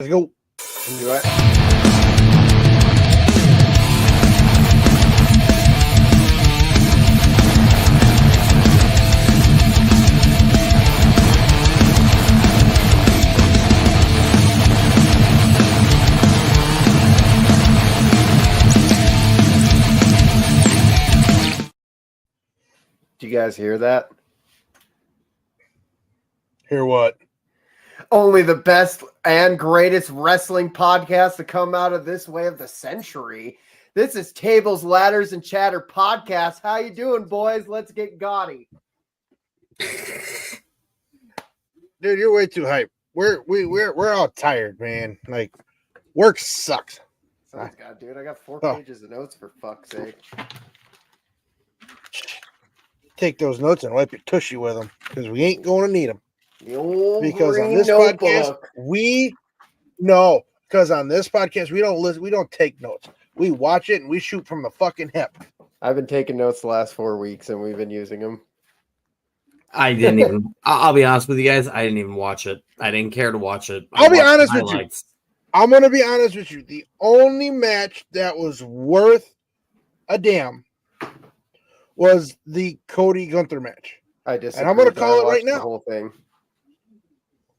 Let's go. Do it. Do you guys hear that? Hear what? Only the best and greatest wrestling podcast to come out of this way of the century. This is Tables, Ladders, and Chatter podcast. How you doing, boys? Let's get gaudy. Dude, you're way too hype. We're all tired, man. Like, work sucks. Oh, God, dude, I got 4 pages of notes for fuck's sake. Take those notes and wipe your tushy with them because we ain't going to need them. The old Because on green this notebook. podcast, we don't listen, we don't take notes. We watch it and we shoot from the fucking hip. I've been taking notes the last 4 weeks and we've been using them. I didn't even. I'll be honest with you guys. I didn't even watch it. I didn't care to watch it. I'll be honest with you. I'm going to be honest with you. The only match that was worth a damn was the Cody Gunther match. I disagree. And I'm going to call it right now. The whole thing.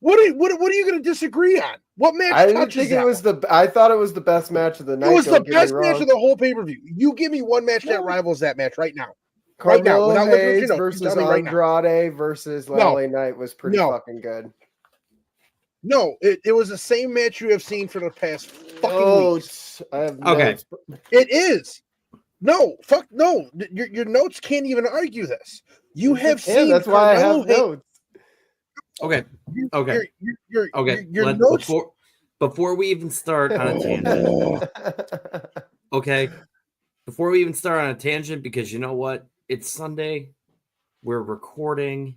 What are you going to disagree on? What match? I didn't think it was I thought it was the best match of the night. It was the best match of the whole pay-per-view. You give me one match that rivals that match right now. Carmelo right now, Hayes versus Andrade versus LA Knight was pretty fucking good. No, it was the same match you have seen for the past fucking weeks. I have notes. It is. No, fuck no. Your notes can't even argue this. You have seen. That's why I have notes. Okay. Okay. Your notes. Before we even start on a tangent. Okay. Before we even start on a tangent, because you know what? It's Sunday. We're recording.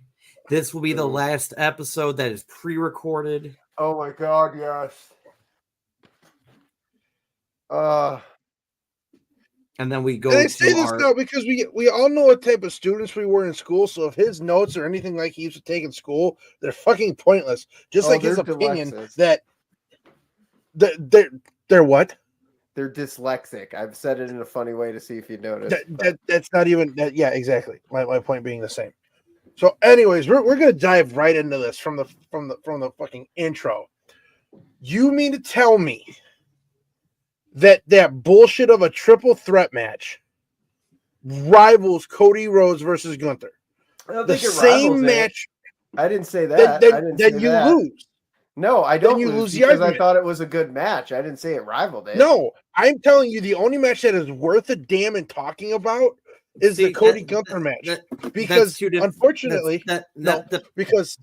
This will be the last episode that is pre-recorded. Oh my God, yes. And then we go. And I say this now because we all know what type of students we were in school. So if his notes or anything like he used to take in school, they're fucking pointless. Just like his opinion that they're what? They're dyslexic. I've said it in a funny way to see if you notice. That's not even that. Yeah, exactly. My point being the same. So, anyways, we're gonna dive right into this from the fucking intro. You mean to tell me that bullshit of a triple threat match rivals Cody Rhodes versus Gunther? The same match. I didn't say that. Then you lose. No, I don't lose because I thought it was a good match. I didn't say it rivaled it. No, I'm telling you, the only match that is worth a damn in talking about is the Cody Gunther match. Because unfortunately, because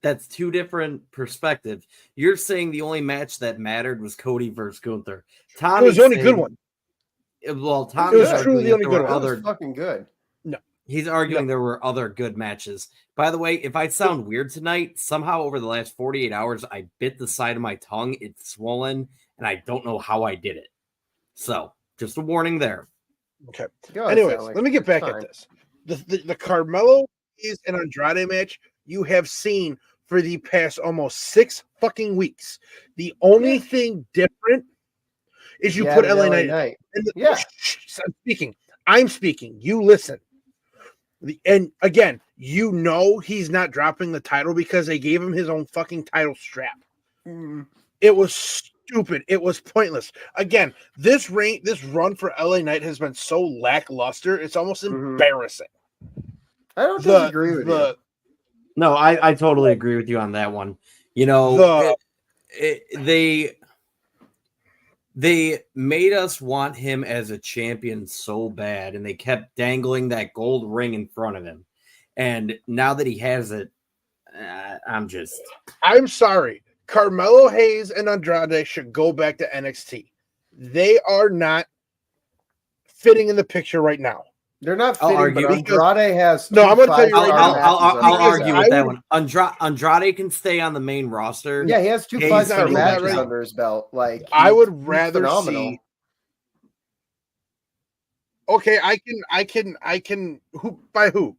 that's two different perspectives. You're saying the only match that mattered was Cody versus Gunther. It was the only good one. Well, Tommy was truly the only good one. It was fucking good. No. He's arguing there were other good matches. By the way, if I sound weird tonight, somehow over the last 48 hours, I bit the side of my tongue. It's swollen, and I don't know how I did it. So, just a warning there. Okay. Anyways, let me get back at this. The Carmelo and Andrade match you have seen for the past almost 6 fucking weeks. The only thing different is you put LA Knight. I'm speaking. You listen. And again, you know he's not dropping the title because they gave him his own fucking title strap. It was stupid. It was pointless. Again, this run for LA Knight has been so lackluster. It's almost embarrassing. I don't disagree with you. No, I totally agree with you on that one. You know, they made us want him as a champion so bad, and they kept dangling that gold ring in front of him. And now that he has it, I'm sorry. Carmelo Hayes and Andrade should go back to NXT. They are not fitting in the picture right now. They're not fitting, but Andrade has. No, I'm going to tell you right now. I'll argue with that one. Andrade can stay on the main roster. Yeah, he has 2 5-star matches under his belt. Like, I would rather see. Okay, I can. Who by who?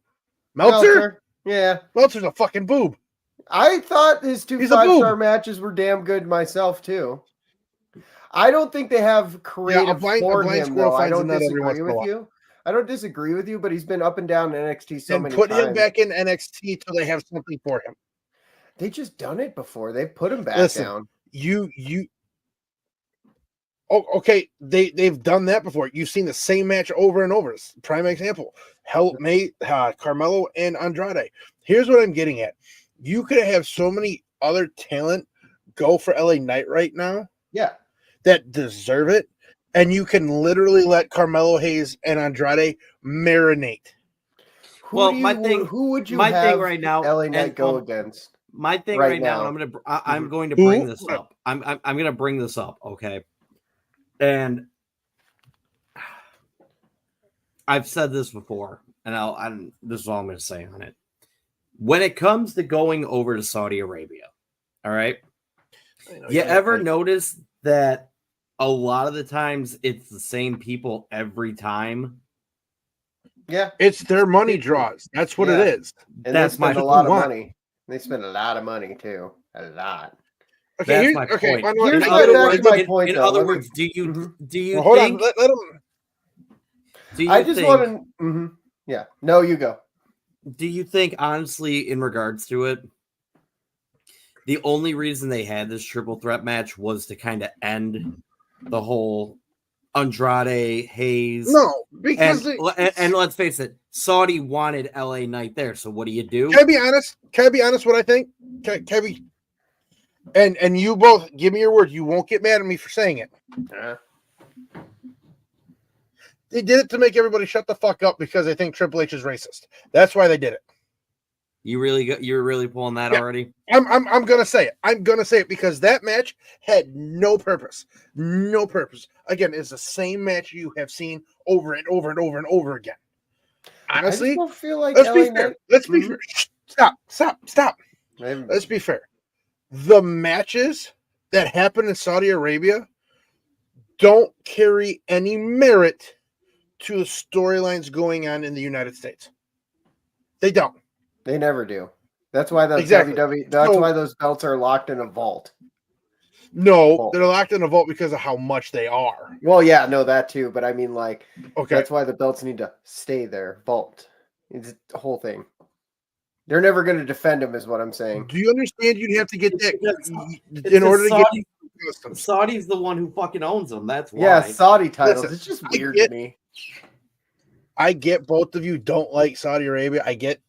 Meltzer? Yeah, Meltzer's a fucking boob. I thought his two He's a 5-star boob. matches were damn good myself too. I don't think they have creative a for blind him squirrel though. I finds a don't nut every once disagree in a with while. you. I don't disagree with you, but he's been up and down in NXT so Then many put times. him back in NXT till they have something for him. They just done it before. They've put him back Listen, down. Oh, okay. They've done that before. You've seen the same match over and over. Prime example: Carmelo and Andrade. Here's what I'm getting at: you could have so many other talent go for LA Knight right now, Yeah, that deserve it, and you can literally let Carmelo Hayes and Andrade marinate. Who would you have right now, LA Knight go against? My thing right right now, now. and I'm going to Who? bring this up. I'm going to bring this up, okay? And I've said this before, and this is all I'm going to say on it. When it comes to going over to Saudi Arabia, all right? You ever notice that a lot of the times it's the same people every time? Yeah, It's their money draws. That's what it is. and That's they spend my a lot of want. money. They spend a lot of money too. A lot. Okay, That's my point. Here's In my other back words, to my point, in though. other Let me- words, do you well, hold think? on. Let him. Do you I just think? want to. Yeah. No, you go. Do you think, honestly, in regards to it, the only reason they had this triple threat match was to kind of end the whole Andrade Hayes? No, because and let's face it, Saudi wanted LA Knight there. So what do you do? Can I be honest? Can I be honest? What I think? Can I be? And you both give me your word. You won't get mad at me for saying it. They did it to make everybody shut the fuck up because they think Triple H is racist. That's why they did it. You're really pulling that already? I'm gonna say it. I'm gonna say it because that match had no purpose. No purpose. Again, it's the same match you have seen over and over and over and over again. Honestly, I just don't feel like let's LA be fair. Knight. Let's be fair. Stop. Let's be fair. The matches that happen in Saudi Arabia don't carry any merit to the storylines going on in the United States. They don't. They never do. That's why the Exactly. WWE. That's why those belts are locked in a vault. No, they're locked in a vault because of how much they are. Well, yeah, no, that too. But I mean, like, Okay. that's why the belts need to stay there. Vault. It's the whole thing. They're never going to defend them, is what I'm saying. Do you understand? You'd have to get that in order to get. Saudi's the one who fucking owns them. That's why. Yeah, Saudi titles. Listen, it's just weird to me. I get both of you don't like Saudi Arabia. I get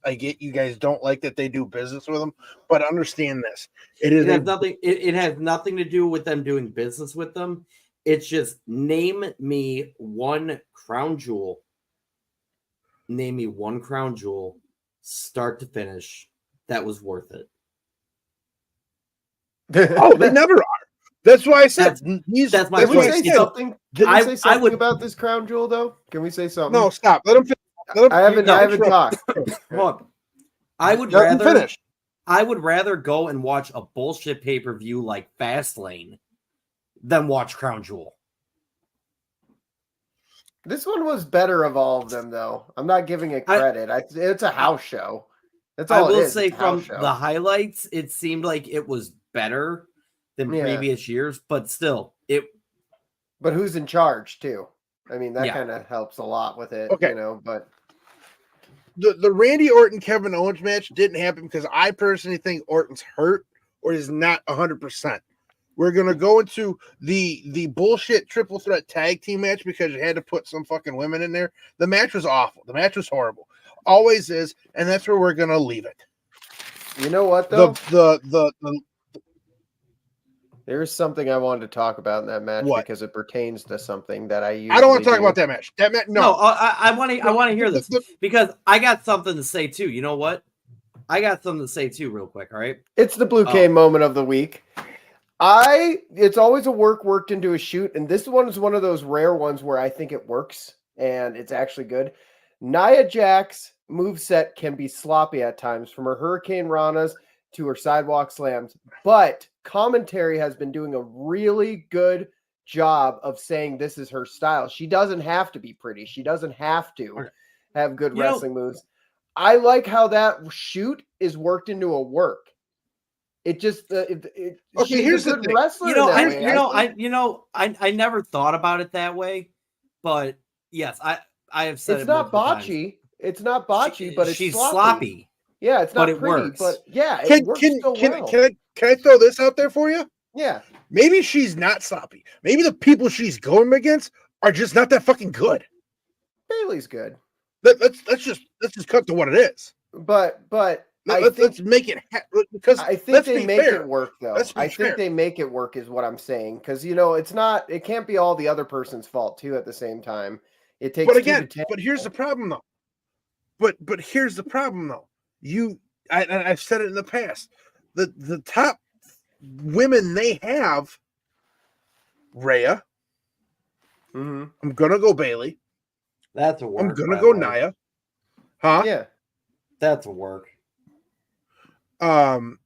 you guys don't like that they do business with them, but understand this. It has nothing to do with them doing business with them. It's just name me one crown jewel. Name me one crown jewel, start to finish, that was worth it. Oh, they never are. That's why I said that's my point. Can we say something? Can we say something about this crown jewel, though? Can we say something? No, stop. Let him finish. I haven't talked. Look, I would rather go and watch a bullshit pay-per-view like Fastlane than watch Crown Jewel. This one was better of all of them, though. I'm not giving it credit. It's a house show. That's all I will it is. say from the highlights, it seemed like it was better than previous years, but still, But who's in charge too? I mean, that kind of helps a lot with it, you know. But the Randy Orton Kevin Owens match didn't happen because I personally think Orton's hurt or is not 100%. We're gonna go into the bullshit triple threat tag team match because you had to put some fucking women in there. The match was awful. The match was horrible. Always is, and that's where we're gonna leave it. You know what though? The There's something I wanted to talk about in that match because it pertains to something that I usually I don't want to talk about that match. That match, no. I want to hear this because I got something to say too. You know what? I got something to say too, real quick. All right. It's the Blue Cane moment of the week. It's always a worked into a shoot, and this one is one of those rare ones where I think it works and it's actually good. Nia Jax's moveset can be sloppy at times, from her Hurricane Ranas to her sidewalk slams, but commentary has been doing a really good job of saying this is her style. She doesn't have to be pretty. She doesn't have to have good wrestling moves. I like how that shoot is worked into a work. It just Okay, she's here's a the good thing. wrestler. You know, in that I way. you know, think I never thought about it that way, but yes, I have said it's it not multiple times. botchy. It's not botchy, but it's she's sloppy. Yeah, it's not but it pretty, works. but yeah, it Can works can so can well. can I throw this out there for you? Yeah, Maybe she's not sloppy. Maybe the people she's going against are just not that fucking good. Bailey's good, Let's just cut to what it is. but Let's make it because I think let's they be make fair. it work though. Let's be I think fair. they make it work is what I'm saying because it can't be all the other person's fault too. At the same time, it takes But two again, to tango. but here's the problem though. But here's the problem though. I've said it in the past. The top women they have, Rhea. Mm-hmm. I'm gonna go Bailey. That's a work. I'm gonna by go the way. Nia. Huh? Yeah, That's a work. I'm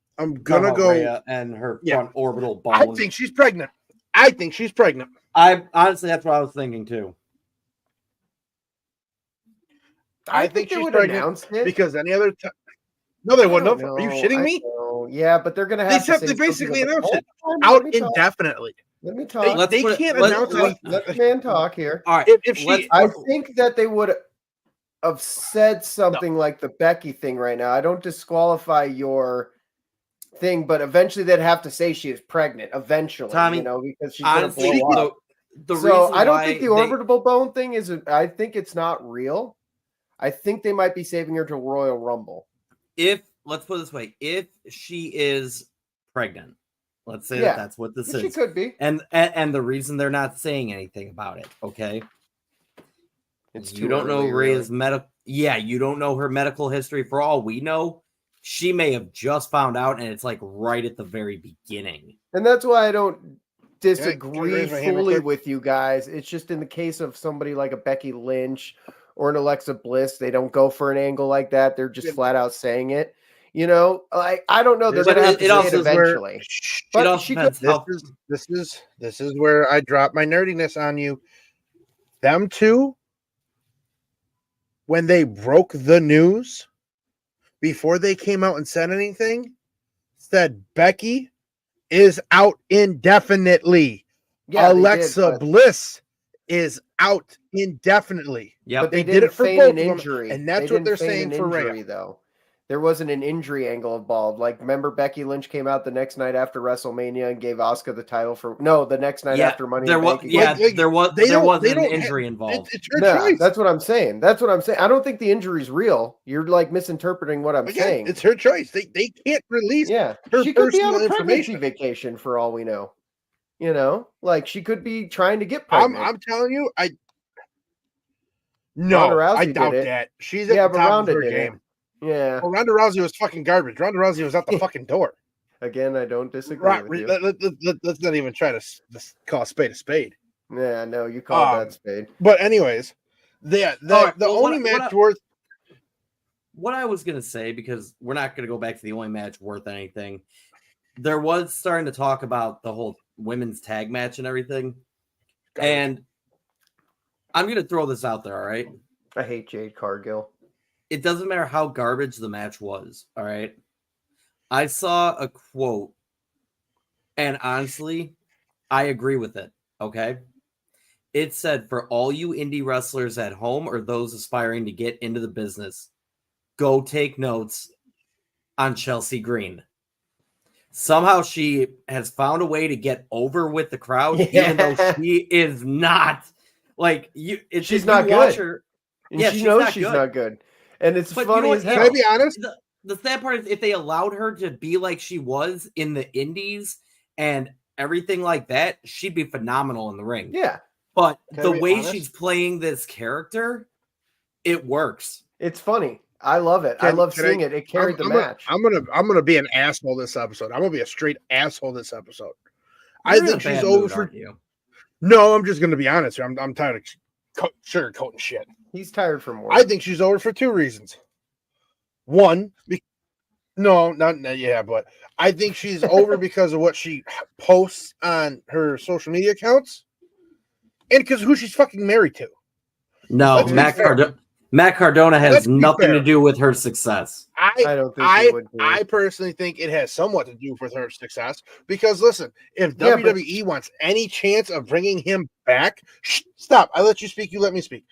gonna go. Rhea and her front orbital bone. I think she's pregnant. I honestly, that's what I was thinking too. I think they she's would pregnant announce it. because any other time. No, they I wouldn't don't have. Are you know. shitting I me? know. Yeah, but they're gonna They have to say they basically something announced it Hold on, out let me talk. indefinitely. Let me talk. Let's They put it- can't let's- announce let's- Let the man talk here. All right, if she. I think that they would have said something like the Becky thing right now. I don't disqualify your thing, but eventually they'd have to say she is pregnant. Eventually, Tommy, because she's going to honestly, blow up. the So reason I don't why think the they- orbital bone thing is. I think it's not real. I think they might be saving her to Royal Rumble. Let's put it this way, if she is pregnant, let's say Yeah, that's what this She is, could be. and the reason they're not saying anything about it, okay? It's You too don't know early, Rhea's really. medical. Yeah, you don't know her medical history. For all we know, she may have just found out, and it's like right at the very beginning. And that's why I don't Can I disagree raise my hand real fully quick? with you guys. It's just in the case of somebody like a Becky Lynch or an Alexa Bliss, they don't go for an angle like that. They're just flat out saying it. Like I don't know. They're But going to have to it say also it is where- eventually. It But also she could. depends how. This is where I drop my nerdiness on you. Them two, when they broke the news, before they came out and said anything, said Becky is out indefinitely. Yeah, Alexa they did, Bliss is out indefinitely. Yeah, but they did didn't it for feign both an of them, injury, and that's They what they're didn't feign saying for Rhea. injury, though. There wasn't an injury angle involved. Like, remember Becky Lynch came out the next night after WrestleMania and gave Asuka the title the next night after Money in the Bank. There was an injury involved. It's her choice. That's what I'm saying. I don't think the injury's real. You're like misinterpreting what I'm saying. It's her choice. They can't release Yeah, her she could be on personal a pregnancy information. vacation for all we know. Like she could be trying to get I'm pregnant. telling you, Ronda no, Rousey I did doubt it. that. She's at Yeah, the but top Ronda of her did it. game. Yeah. Well, Ronda Rousey was fucking garbage. Ronda Rousey was out the fucking door. Again, I don't disagree with you. Let's not even try to call a spade a spade. Yeah, no, you called that spade. But anyways, the only match worth. What I was gonna say, because we're not gonna go back to the only match worth anything. There was starting to talk about the whole women's tag match and everything, and I'm gonna throw this out there. All right, I hate Jade Cargill. It doesn't matter how garbage the match was. All right, I saw a quote, and honestly, I agree with it. Okay. It said, for all you indie wrestlers at home or those aspiring to get into the business, go take notes on Chelsea Green. Somehow she has found a way to get over with the crowd, even though she is not. Like, she's not good. Her, and she knows she's not good. And it's funny as hell. Can I be honest? The sad part is if they allowed her to be like she was in the indies and everything like that, she'd be phenomenal in the ring. Yeah. But the way she's playing this character, it works. It's funny. I love it. I love seeing it. It carried the match. I'm gonna be an asshole this episode. I'm gonna be a straight asshole this episode. I think she's over for you. No, I'm just gonna be honest here. I'm tired of sugarcoating shit. He's tired from work. I think she's over for two reasons. One, but I think she's over because of what she posts on her social media accounts, and because who she's fucking married to. No, Matt Cardona has Let's be nothing fair. to do with her success. I don't think it would be. I personally think it has somewhat to do with her success because listen, if Yeah, but- WWE wants any chance of bringing him back, stop. I let you speak. You let me speak.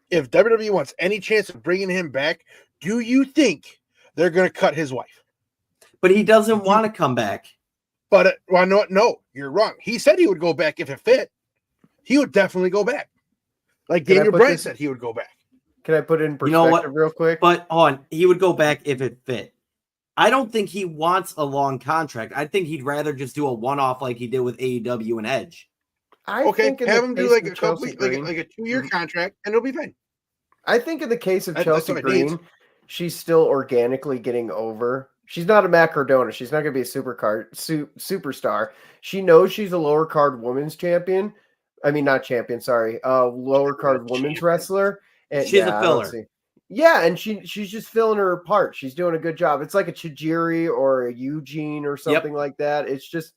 If WWE wants any chance of bringing him back, do you think they're going to cut his wife? But he doesn't want to come back. But no, you're wrong. He said he would go back if it fit. He would definitely go back. Like Can I Daniel put Bryan this- said he would go back. Can I put it in perspective You know what? real quick? But he would go back if it fit. I don't think he wants a long contract. I think he'd rather just do a one-off like he did with AEW and Edge. Okay, think in have the him do case like of a couple, Chelsea like Green- a 2-year contract, and it'll be fine. I think in the case of That's Chelsea what it needs. Green, she's still organically getting over. She's not a Matt Cardona. She's not going to be a superstar. She knows she's a lower card women's champion. I mean, not champion. Sorry, lower card women's wrestler. And She's a I don't filler. see- Yeah, and she's just filling her part. She's doing a good job. It's like a Chijiri or a Eugene or something like that. It's just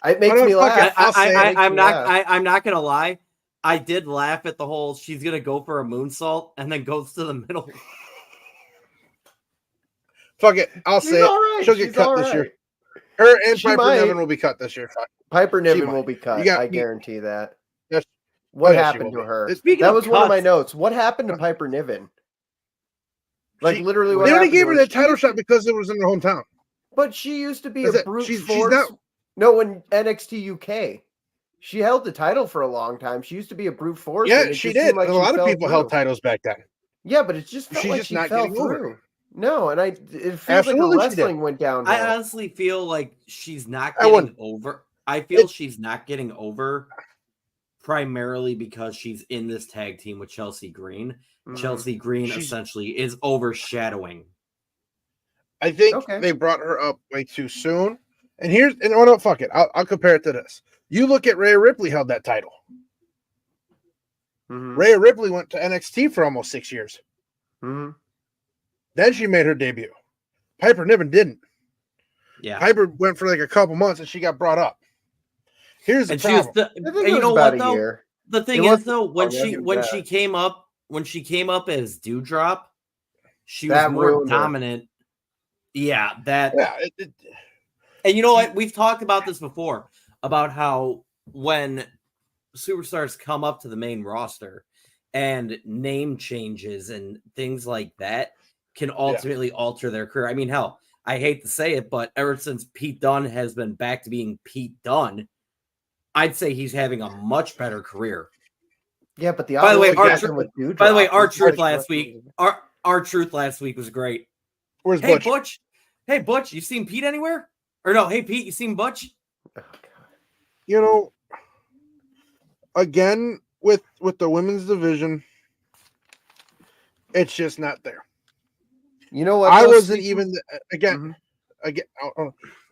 it makes me laugh. I'm not gonna lie. I did laugh at the whole she's gonna go for a moonsault and then goes to the middle. Fuck it, I'll She's say all it. right. She'll get She's cut all this right. year. Her and She Piper might. Niven will be cut this year. Piper Niven might. will be cut. got- I guarantee that. Yes. What yeah, she happened will to be. her? Speaking That of was one of my cuts- notes. What happened to Piper Niven? Like She- literally, what They only happened gave to her her? that title shot because it was in her hometown. But she used to be That's a it. brute She's force. not- No, in NXT UK, she held the title for a long time. She used to be a brute force. Yeah, and it she just did. seemed like And a she lot of fell people held through. titles back then. Yeah, but it just felt She's like just she not fell getting over. through. No, and it feels Absolutely like she her did. wrestling went downhill. I honestly feel like she's not I getting wouldn't. over. I feel she's not getting over primarily because she's in this tag team with Chelsea Green. Mhm. Chelsea Green She's- essentially is overshadowing. I think Okay. they brought her up way too soon. And oh no, fuck it. I'll compare it to this. You look at Rhea Ripley held that title. Mhm. Rhea Ripley went to NXT for almost 6 years. Mhm. Then she made her debut. Piper Niven didn't. Yeah. Piper went for like a couple months and she got brought up. Here's the And she was problem. I think and it you was know about what a though? year. The thing It is wasn't though, when long, she it was when bad. she came up as Dewdrop, she That was more ruined her. dominant. Yeah, that Yeah, and you know what? We've talked about this before about how when superstars come up to the main roster and name changes and things like that can ultimately alter their career. I mean, hell, I hate to say it, but ever since Pete Dunne has been back to being Pete Dunne, I'd say he's having a much better career. Yeah, but the By the way, opposite our happened tr- with Dewdrop. By the way, our It's truth like- last week, our truth last week was great. where's Hey Butch? Butch, hey Butch, you seen Pete anywhere? Or no, hey Pete, you seen Butch? Oh, God. You know, again with the women's division, it's just not there. You know what? I though, wasn't speaking- even again. Mhm.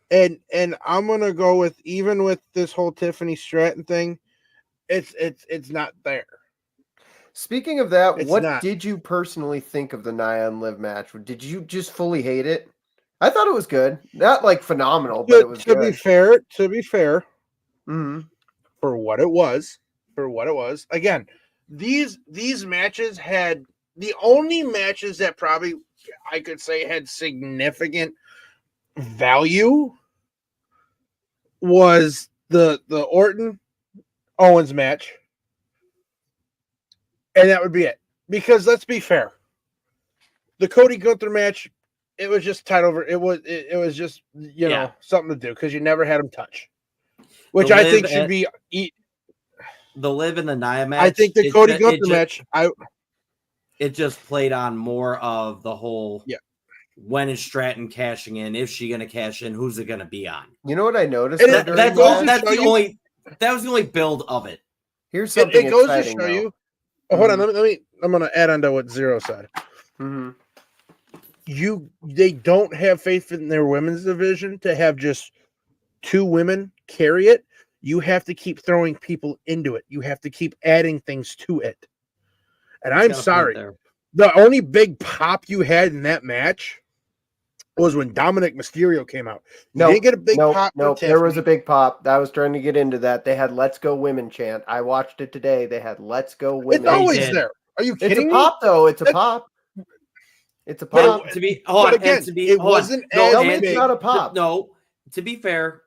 Again, and I'm gonna go with even with this whole Tiffany Stratton thing, it's not there. Speaking of that, It's what not. did you personally think of the Nia and Liv match? Did you just fully hate it? I thought it was good. Not like phenomenal, but it was To good. be fair, hmm for what it was, again, these matches had the only matches that probably I could say had significant value was the Orton Owens match. And that would be it. Because let's be fair. The Cody Gunther match, it was just tied over. It was just, you know, something to do because you never had him touch. Which The I Liv think should and- be The Liv and the Nia match. I think the it Cody ju- Gunther it ju- match, it just played on more of the whole Yeah. when is Stratton cashing in? Is she gonna cash in? Who's it gonna be on? You know what I noticed? And though it- during That's the goes all to match? that's show the you- only that was the only build of it. Here's something it goes to exciting, show though. you. Oh, hold on, let me. I'm gonna add on to what Zero said. Mhm. They don't have faith in their women's division to have just two women carry it. You have to keep throwing people into it. You have to keep adding things to it. And I'm Got a point sorry. there. The only big pop you had in that match was when Dominic Mysterio came out. You didn't get a big pop. from There was a Tiffany. big pop. I was trying to get into that. They had "Let's Go Women" chant. I watched it today. They had "Let's Go It's Women." always did. there. Are you It's a kidding me? pop, though. It's a That- pop. It's a But pop. to be, But again, it wasn't as Tell me it's big. not a pop. No, to be fair,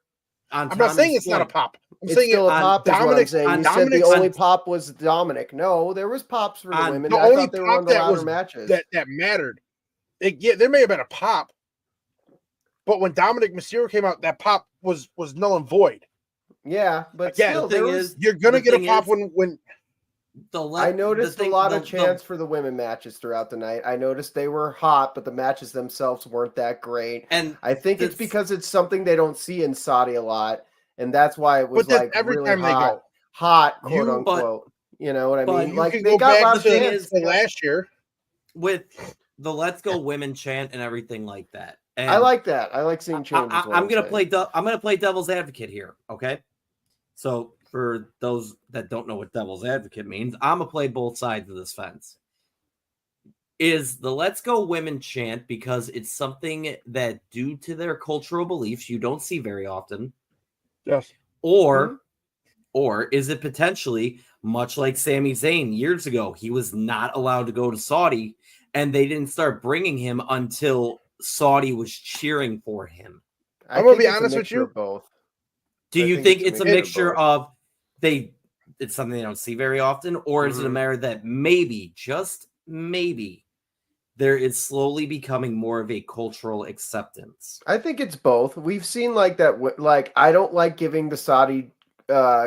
on I'm not saying it's not a point, pop. I'm It's saying still a on pop, is what I'm Dominic's- saying. on You said the Dominic's- only pop was Dominic. No, there was pops for the on- women. the I only thought they were one pop of the that louder was matches. that mattered. Yeah, there may have been a pop, but when Dominic Mysterio came out, that pop was null and void. Yeah, but Again, still, the thing there was. is, You're gonna the get a thing pop is- when I noticed a lot of chants for the women matches throughout the night. I noticed they were hot, but the matches themselves weren't that great. and I think it's because it's something they don't see in Saudi a lot, and that's why it was but that's like every really time they go. hot, quote You- unquote. You know what I but mean? You Like can they go got back loud to chants. last year. with the "Let's Go Women" chant and everything like that. And I like that. I like seeing changes. I'm gonna play devil's advocate here. Okay, so for those that don't know what devil's advocate means, I'm gonna play both sides of this fence. Is the "Let's Go Women" chant because it's something that, due to their cultural beliefs, you don't see very often, Yes. or is it potentially much like Sami Zayn years ago? He was not allowed to go to Saudi, and they didn't start bringing him until Saudi was cheering for him. I'm gonna be honest with you. Both. Do I you think it's a mixture both. of it's something they don't see very often, or is it a matter that maybe, just maybe, there is slowly becoming more of a cultural acceptance? I think it's both. We've seen like that. Like I don't like giving the Saudi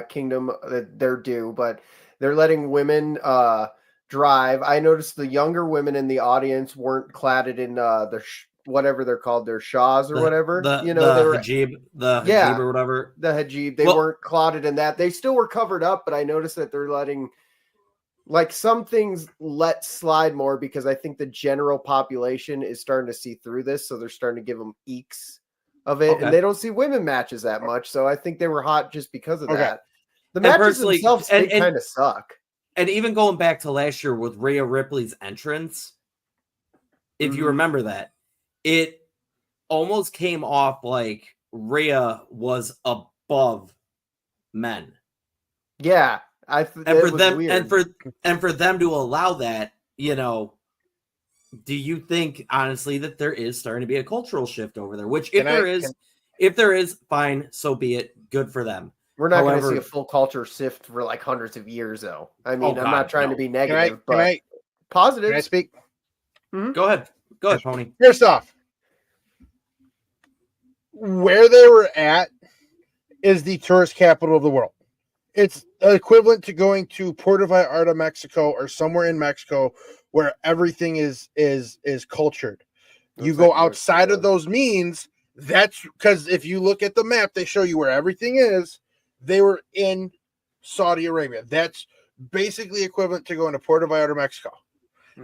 kingdom their due, but they're letting women drive. I noticed the younger women in the audience weren't cladded in whatever they're called, their shawls or whatever. They were hijab, or whatever. The hijab. They weren't clotted in that. They still were covered up, but I noticed that they're letting like some things let slide more because I think the general population is starting to see through this, so they're starting to give them eeks of it, and they don't see women matches that much. So I think they were hot just because of that. The matches themselves kind of suck. And even going back to last year with Rhea Ripley's entrance, if you remember that, it almost came off like Rhea was above men. Yeah, and for them to allow that, do you think honestly that there is starting to be a cultural shift over there? Which if there is, fine, so be it. Good for them. We're not going to see a full culture shift for like hundreds of years, though. I mean, I'm not trying to be negative, but positive. Can I speak? Go ahead, Pony. First off, where they were at is the tourist capital of the world. It's equivalent to going to Puerto Vallarta, Mexico, or somewhere in Mexico where everything is cultured. You go outside of those means. That's because if you look at the map, they show you where everything is. They were in Saudi Arabia. That's basically equivalent to going to Puerto Vallarta, Mexico.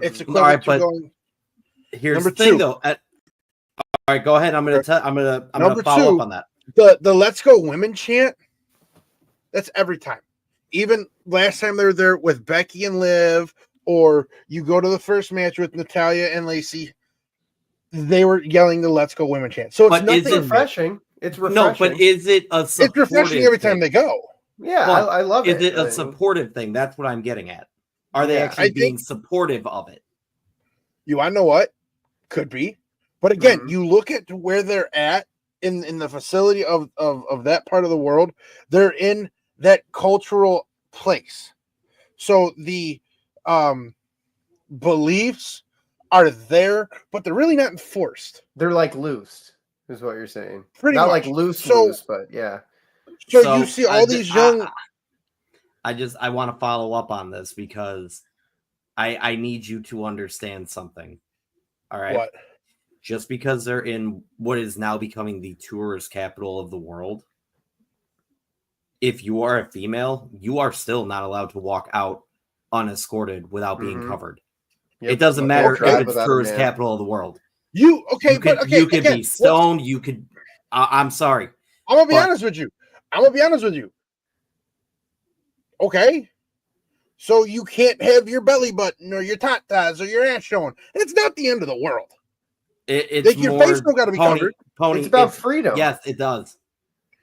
It's equivalent to going. Here's the thing, though. All right, go ahead. I'm gonna follow up on that. The "Let's Go Women" chant. That's every time. Even last time they were there with Becky and Liv, or you go to the first match with Natalya and Lacey, they were yelling the "Let's Go Women" chant. So it's nothing refreshing. It's refreshing. No, but is it a supportive? It's refreshing every time they go. Yeah, I love it. Is it a supportive thing? That's what I'm getting at. Are they actually being supportive of it? You want to know what? Could be. But again, you look at where they're at in the facility of that part of the world. They're in that cultural place. So the beliefs are there, but they're really not enforced. They're like loose, is what you're saying. Pretty not much. Like loose, but yeah. So you see all these young. I want to follow up on this because I need you to understand something. All right. What? Just because they're in what is now becoming the tourist capital of the world, if you are a female, you are still not allowed to walk out unescorted without being covered. Yep. It doesn't matter if it's tourist capital of the world. You could be stoned. You could. I'm sorry. I'm gonna be honest with you. Okay. So you can't have your belly button or your tatas or your ass showing. It's not the end of the world. Your face still got to be covered. It's about freedom. Yes, it does.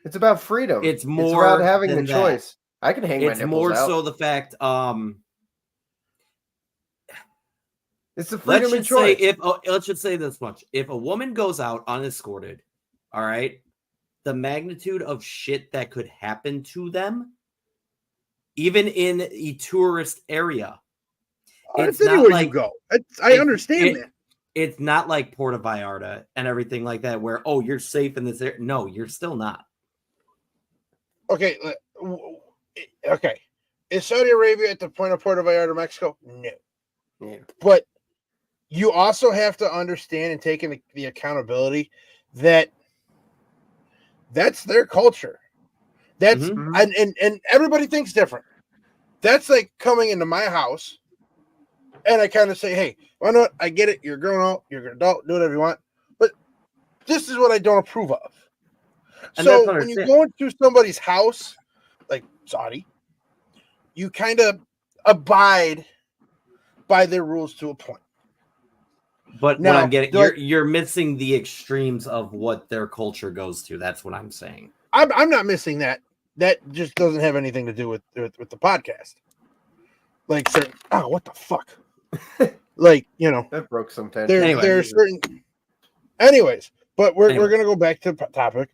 It's about freedom. It's more about having the choice. I can hang my nipples out. It's more so the fact. It's the freedom of choice. Let's just say this much: if a woman goes out unescorted, all right, the magnitude of shit that could happen to them, even in a tourist area, It's anywhere you go. I understand that. It's not like Puerto Vallarta and everything like that, where you're safe in this area. No, you're still not. Okay. Is Saudi Arabia at the point of Puerto Vallarta, Mexico? No. Yeah. But you also have to understand and take into the accountability that that's their culture. That's and everybody thinks different. That's like coming into my house and I kind of say, hey, why not? I get it. You're a grown up. You're an adult. Do whatever you want. But this is what I don't approve of. And so when you go into somebody's house, like Saudi, you kind of abide by their rules to a point. But now, what I'm getting, you're missing the extremes of what their culture goes to. That's what I'm saying. I'm not missing that. That just doesn't have anything to do with the podcast. Like, what the fuck? Like, that broke some tension. There are certain. Anyways, but we're gonna go back to the topic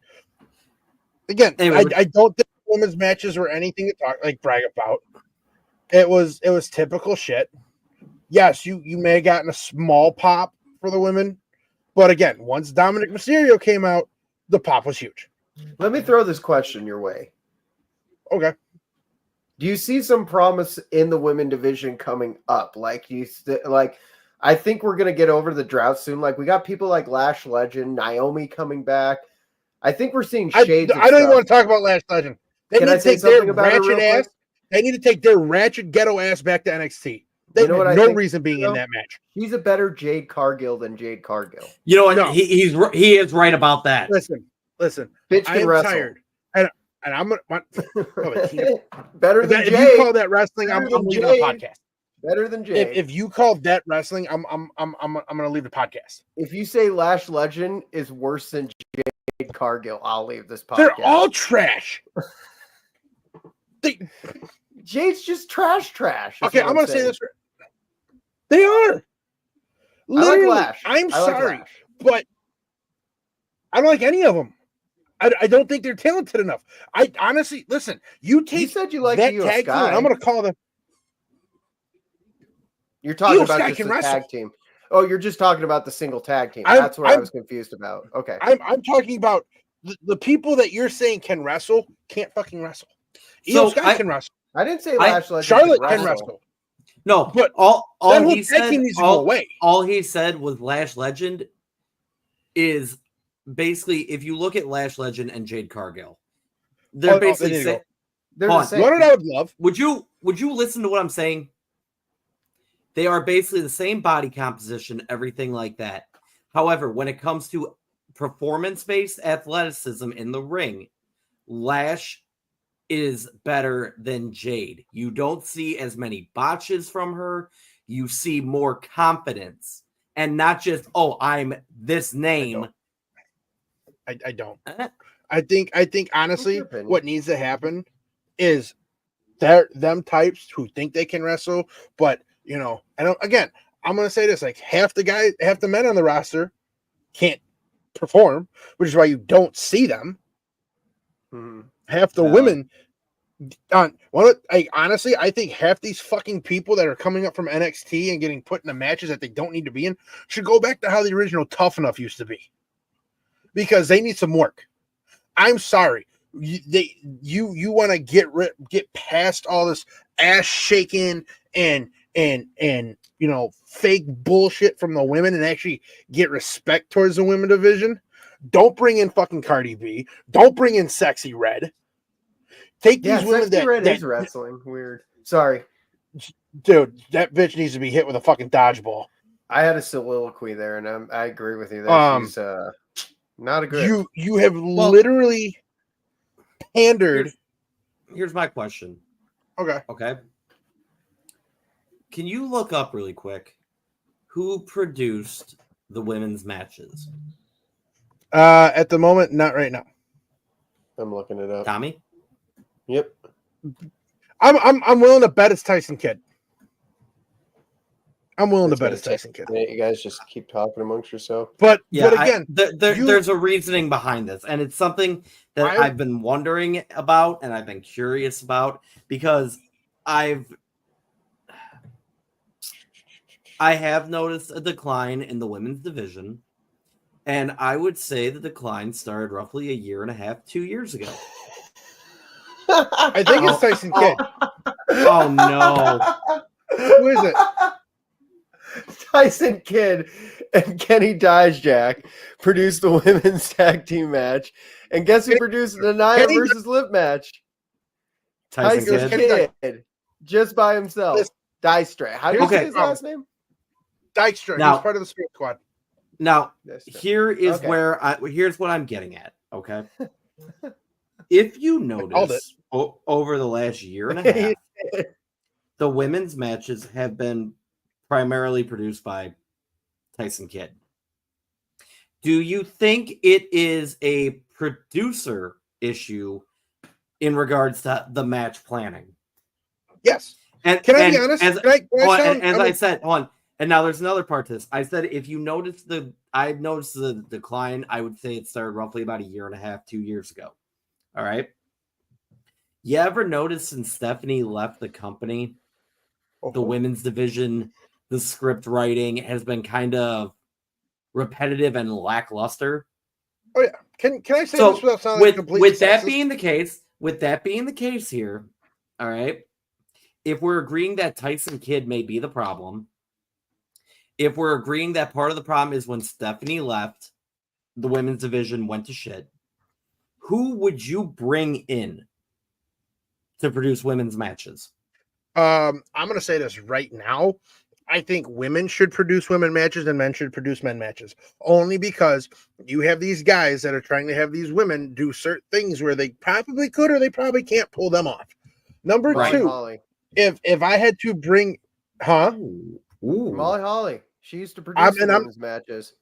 again. I don't think women's matches were anything to brag about. It was typical shit. Yes, you may have gotten a small pop for the women, but again, once Dominic Mysterio came out, the pop was huge. Let me throw this question your way. Okay. Do you see some promise in the women division coming up? I think we're gonna get over the drought soon. Like we got people like Lash Legend, Naomi coming back. I think we're seeing shades. I don't even want to talk about Lash Legend. Can I say something about ratchet ass? They need to take their ratchet ghetto ass back to NXT. They had no reason being in that match. He's a better Jade Cargill than Jade Cargill. You know what? No. He is right about that. Listen. Bitch can wrestle. Tired. And I'm gonna better than Jade. If you call that wrestling, I'm leaving the podcast. Better than Jade. If you call that wrestling, I'm gonna leave the podcast. If you say Lash Legend is worse than Jade Cargill, I'll leave this podcast. They're all trash. Jade's just trash. Okay, I'm gonna say this. They are. Literally, I like Lash. I'm sorry, but I don't like any of them. I don't think they're talented enough. I honestly listen. You said you like that Io tag Sky. team. I'm gonna call them. You're talking about just the tag team. Oh, you're just talking about the single tag team. That's what I was confused about. Okay, I'm talking about the people that you're saying can wrestle can't fucking wrestle. Io Sky can wrestle. I didn't say Lash Legend. Charlotte can wrestle. No, but all he said needs to go away. All he said with Lash Legend is basically if you look at Lash Legend and Jade Cargill, they're basically they're the same. What I would love. Would you listen to what I'm saying? They are basically the same body composition, everything like that. However, when it comes to performance-based athleticism in the ring, Lash is better than Jade. You don't see as many botches from her. You see more confidence and not just, I'm this name. I don't. I think honestly, what needs to happen is them types who think they can wrestle, but I'm going to say this, like half the men on the roster can't perform, which is why you don't see them. Mm-hmm. Half the women honestly, I think half these fucking people that are coming up from NXT and getting put in the matches that they don't need to be in should go back to how the original Tough Enough used to be, because they need some work. I'm sorry. You want to get past all this ass shaking and fake bullshit from the women and actually get respect towards the women division. Don't bring in fucking Cardi B. Don't bring in Sexy Red. Take these women Sexy Red is wrestling. Weird. Sorry. Dude, that bitch needs to be hit with a fucking dodgeball. I had a soliloquy there, and I agree with you there. She's not a good. You have literally pandered. Here's my question. Okay. Can you look up really quick who produced the women's matches? At the moment, not right now. I'm looking it up. Tommy? Yep. I'm willing to bet it's Tyson Kidd. I'm willing That's to bet gonna it's Tyson Kidd. You guys just keep talking amongst yourself. But Yeah, again, there's a reasoning behind this, and it's something that I- I've been wondering about and I've been curious about because I have noticed a decline in the women's division, and I would say the decline started roughly a year and a half, 2 years ago. I think it's Tyson Kidd. Oh no. Who is it? Tyson Kidd and Kenny Dijak produced the women's tag team match. And guess who produced the Nia Kenny- versus Lip match? Tyson Kidd. Kidd. Just by himself. Listen, Dijak. How do you here's say the his problem. last name? Dykstra. Now- He's part of the Spirit Squad. Now, Dijkstra. here is Okay. here's what I'm getting at, okay? If you called notice over the last year and a half, the women's matches have been primarily produced by Tyson Kidd. Do you think it is a producer issue in regards to the match planning? Yes. And Can I be honest? As, Can I sound- as I'm I a- said, hold on. And now there's another part to this. I said if you notice I've noticed the decline, I would say it started roughly about a year and a half, 2 years ago. All right. You ever notice since Stephanie left the company, the women's division, the script writing has been kind of repetitive and lackluster? Oh yeah. Can I say So this without sounding with completely that sexist? being the case here, all right. If we're agreeing that Tyson Kidd may be the problem, if we're agreeing that part of the problem is when Stephanie left, the women's division went to shit, who would you bring in to produce women's matches? I'm going to say this right now. I think women should produce women matches and men should produce men matches. Only because you have these guys that are trying to have these women do certain things where they probably could or they probably can't pull them off. Number Right. two, Holly. if I had to bring, Ooh. Molly Holly. She used to produce women's matches.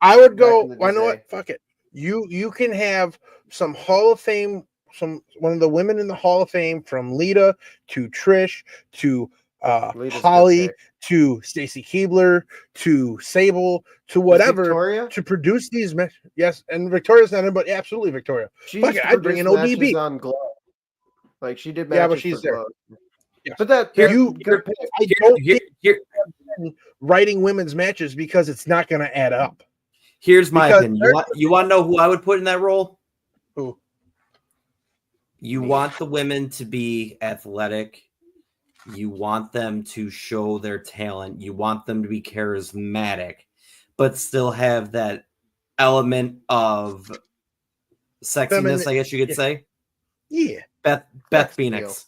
I would Back go. in the Why know day. what? Fuck it. You can have some Hall of Fame, one of the women in the Hall of Fame, from Lita to Trish to Lita's Holly good pick. to Stacy Keibler to Sable to whatever Victoria? to produce these matches. Yes, and Victoria's not in, but absolutely Victoria. She Fuck used it, to I'd bring in produce ODB. matches on Glow. Like she did matches Yeah, but she's for there. Glow. Yeah. But that Here- good pick. I don't Here- think here- writing women's matches because it's not going to add up. Here's my Because opinion. You want to know who I would put in that role? Who? You want the women to be athletic. You want them to show their talent. You want them to be charismatic, but still have that element of sexiness, Feminine- I guess you could yeah. say. Yeah, Beth Sex Phoenix.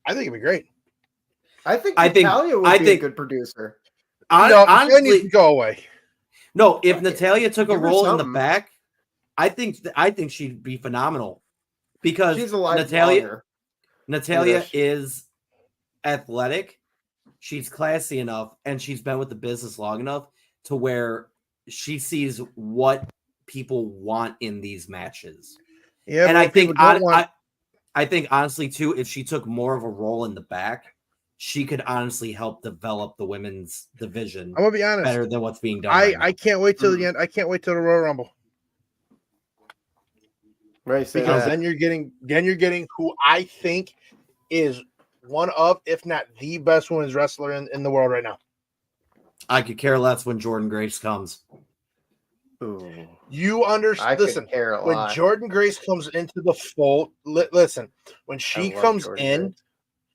I think it'd be great. I think I think- Natalia would I be think- a good producer. No, she needs Honestly, to go away. no. If Fuck it. Natalia took a Give her role in the something. back, I think she'd be phenomenal because She's a lot Natalia longer. Natalia Yeah, is athletic, she's classy enough, and she's been with the business long enough to where she sees what people want in these matches. Yeah, And but I what people think don't want. I think honestly too, if she took more of a role in the back, she could honestly help develop the women's division I'm gonna be honest. better than what's being done. right now. I can't wait till the end. I can't wait till the Royal Rumble Right, say because that. then you're getting who I think is one of, if not the best women's wrestler in the world right now. I could care less when Jordan Grace comes. Ooh, You I understand? could Listen, care a when lot. Jordan Grace comes into the fold, listen, when she love comes Jordan in,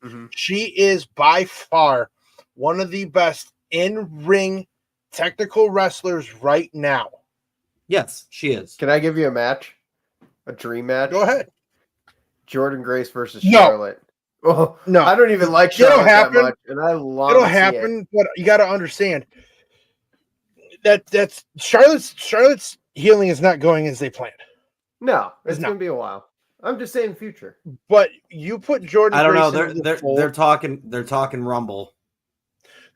Mhm. she is by far one of the best in-ring technical wrestlers right now. Yes, she is. Can I give you a match? A dream match? Go ahead. Jordan Grace versus No. Charlotte. Oh, No, I don't even like It'll Charlotte that happen. much, and I love it'll to see happen, but you got to understand that's Charlotte's healing is not going as they planned. it. No, It's it's not. gonna be a while. I'm just saying future. But you put Jordan I don't Grace know. into the They're fold, talking Rumble.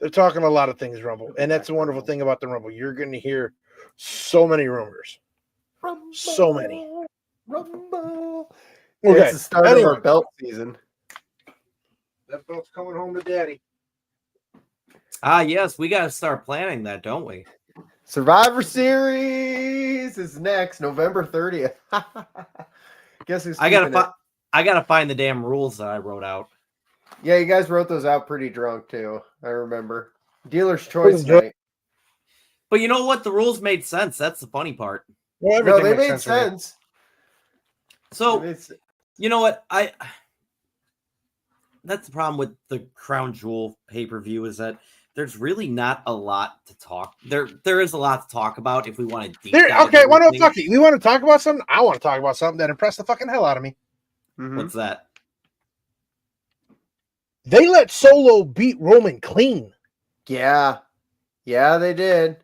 they're talking a lot of things Rumble, and that's the wonderful thing about the Rumble. You're going to hear so many rumors. Rumble, So many. Rumble. Okay, It's the start anyway. of our belt season. That belt's coming home to daddy. Yes, we got to start planning that, don't we? Survivor Series is next, November 30th. Guess who's I keeping it? gotta find the damn rules that I wrote out. Yeah, you guys wrote those out pretty drunk too. I remember. Dealer's choice night. But you know what? The rules made sense. That's the funny part. Well, No, they makes made sense. So, you know what? That's the problem with the Crown Jewel pay-per-view is that there's really not a lot to talk. There is a lot to talk about if we want to deep dive. Okay, why not fuck it? We want to talk about something? I want to talk about something that impressed the fucking hell out of me. Mm-hmm. What's that? They let Solo beat Roman clean. Yeah. Yeah, they did.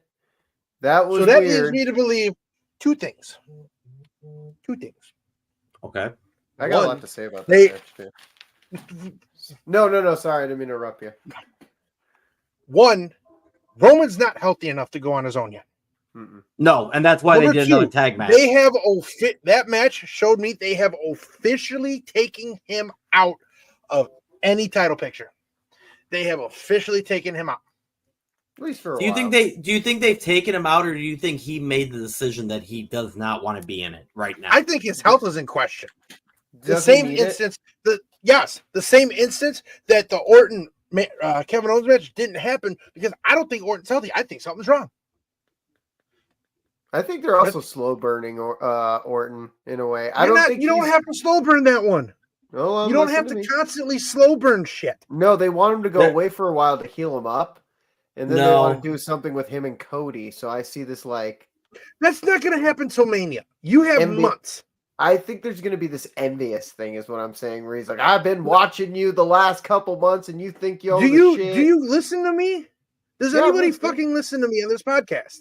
That was so that weird. leads me to believe two things. Okay. I got a lot to say about that match too. No. Sorry, I didn't mean to interrupt you. One, Roman's not healthy enough to go on his own yet. Mm-mm. No, and that's why they did another tag match. They have that match showed me they have officially taken him out of any title picture. They have officially taken him out. At least for a while. Do you think they've taken him out, or do you think he made the decision that he does not want to be in it right now? I think his health is in question. The same instance that the Orton Kevin Owens match didn't happen because I don't think Orton's healthy. I think something's wrong. I think they're also slow burning Orton in a way. You don't have to slow burn that one. No, you don't have to constantly slow burn shit. No, they want him to go away for a while to heal him up, and then they want to do something with him and Cody. So I see this like that's not going to happen till Mania. You have months. I think there's going to be this envious thing, is what I'm saying. Where he's like, "I've been watching you the last couple months, and you think you own the shit." Do you listen to me? Does anybody fucking listen to me on this podcast?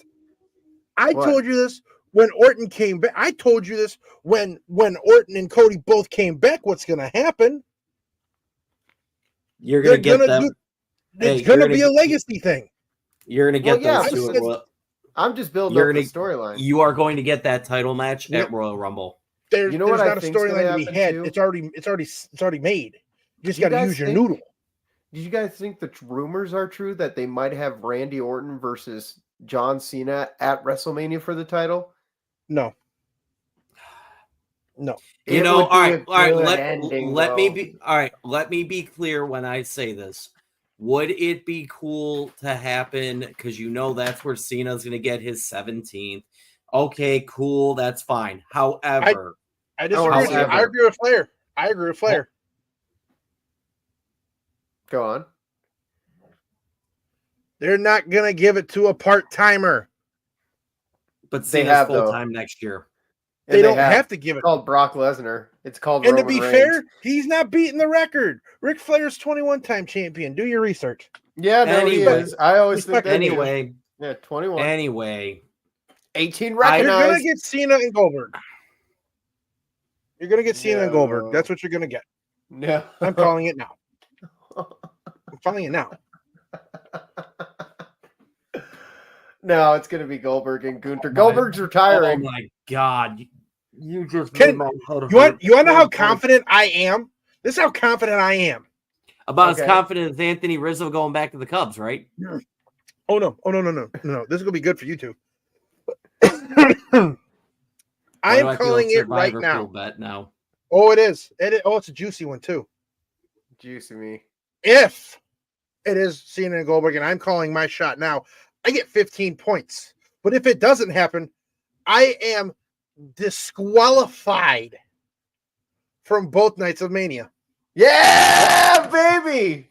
I told you this when Orton came back. I told you this when Orton and Cody both came back. What's going to happen? You're going to get them. It's going to be a legacy thing. You're going to get those two. I'm just building up the storyline. You are going to get that title match at Royal Rumble. There's not a storyline to be had. It's already made. You just got to use your noodle. Did you guys think the rumors are true that they might have Randy Orton versus John Cena at WrestleMania for the title? No. You know, all right. Let me be clear when I say this. Would it be cool to happen? Because you know that's where Cena's going to get his 17th. Okay, cool. That's fine. However, I disagree. I agree with Flair. Go on. They're not going to give it to a part-timer. But Cena's full-time next year. They don't have to give it. It's called Brock Lesnar. It's called And Roman to be Reigns. fair, he's not beating the record. Ric Flair's 21-time champion. Do your research. Yeah, no, he is. I always think that. Anyway. Yeah, 21. Anyway. 18 recognized. You're going to get Cena and Goldberg. You're going to get Cena and Goldberg. That's what you're going to get. No. I'm calling it now. No, it's going to be Goldberg and Gunther. Goldberg's retiring. Oh, my God. You just you want to know how confident I am? This is how confident I am. About as confident as Anthony Rizzo going back to the Cubs, right? Oh, no. This is going to be good for you two. I am calling it right now. Bet now. Oh, it is. It's a juicy one, too. Juicy me. If it is Cena and Goldberg, and I'm calling my shot now, I get 15 points. But if it doesn't happen, I am disqualified from both nights of Mania. Yeah, baby!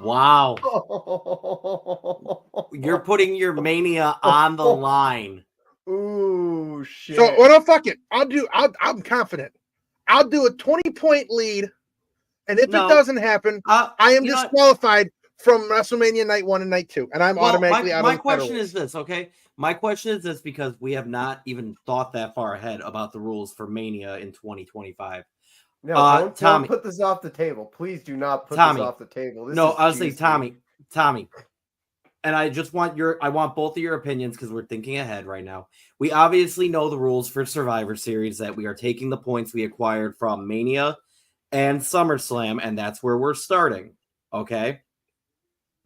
Wow. You're putting your Mania on the line. Ooh, shit. So, fuck it. I'm confident. I'll do a 20-point lead. And if it doesn't happen, I am disqualified from WrestleMania Night 1 and Night 2. And I'm automatically out of the My question is this, okay? My question is this because we have not even thought that far ahead about the rules for Mania in 2025. No, don't put this off the table. Please do not put this off the table. I was saying, Tommy. And I want both of your opinions because we're thinking ahead right now. We obviously know the rules for Survivor Series that we are taking the points we acquired from Mania and SummerSlam, and that's where we're starting. Okay.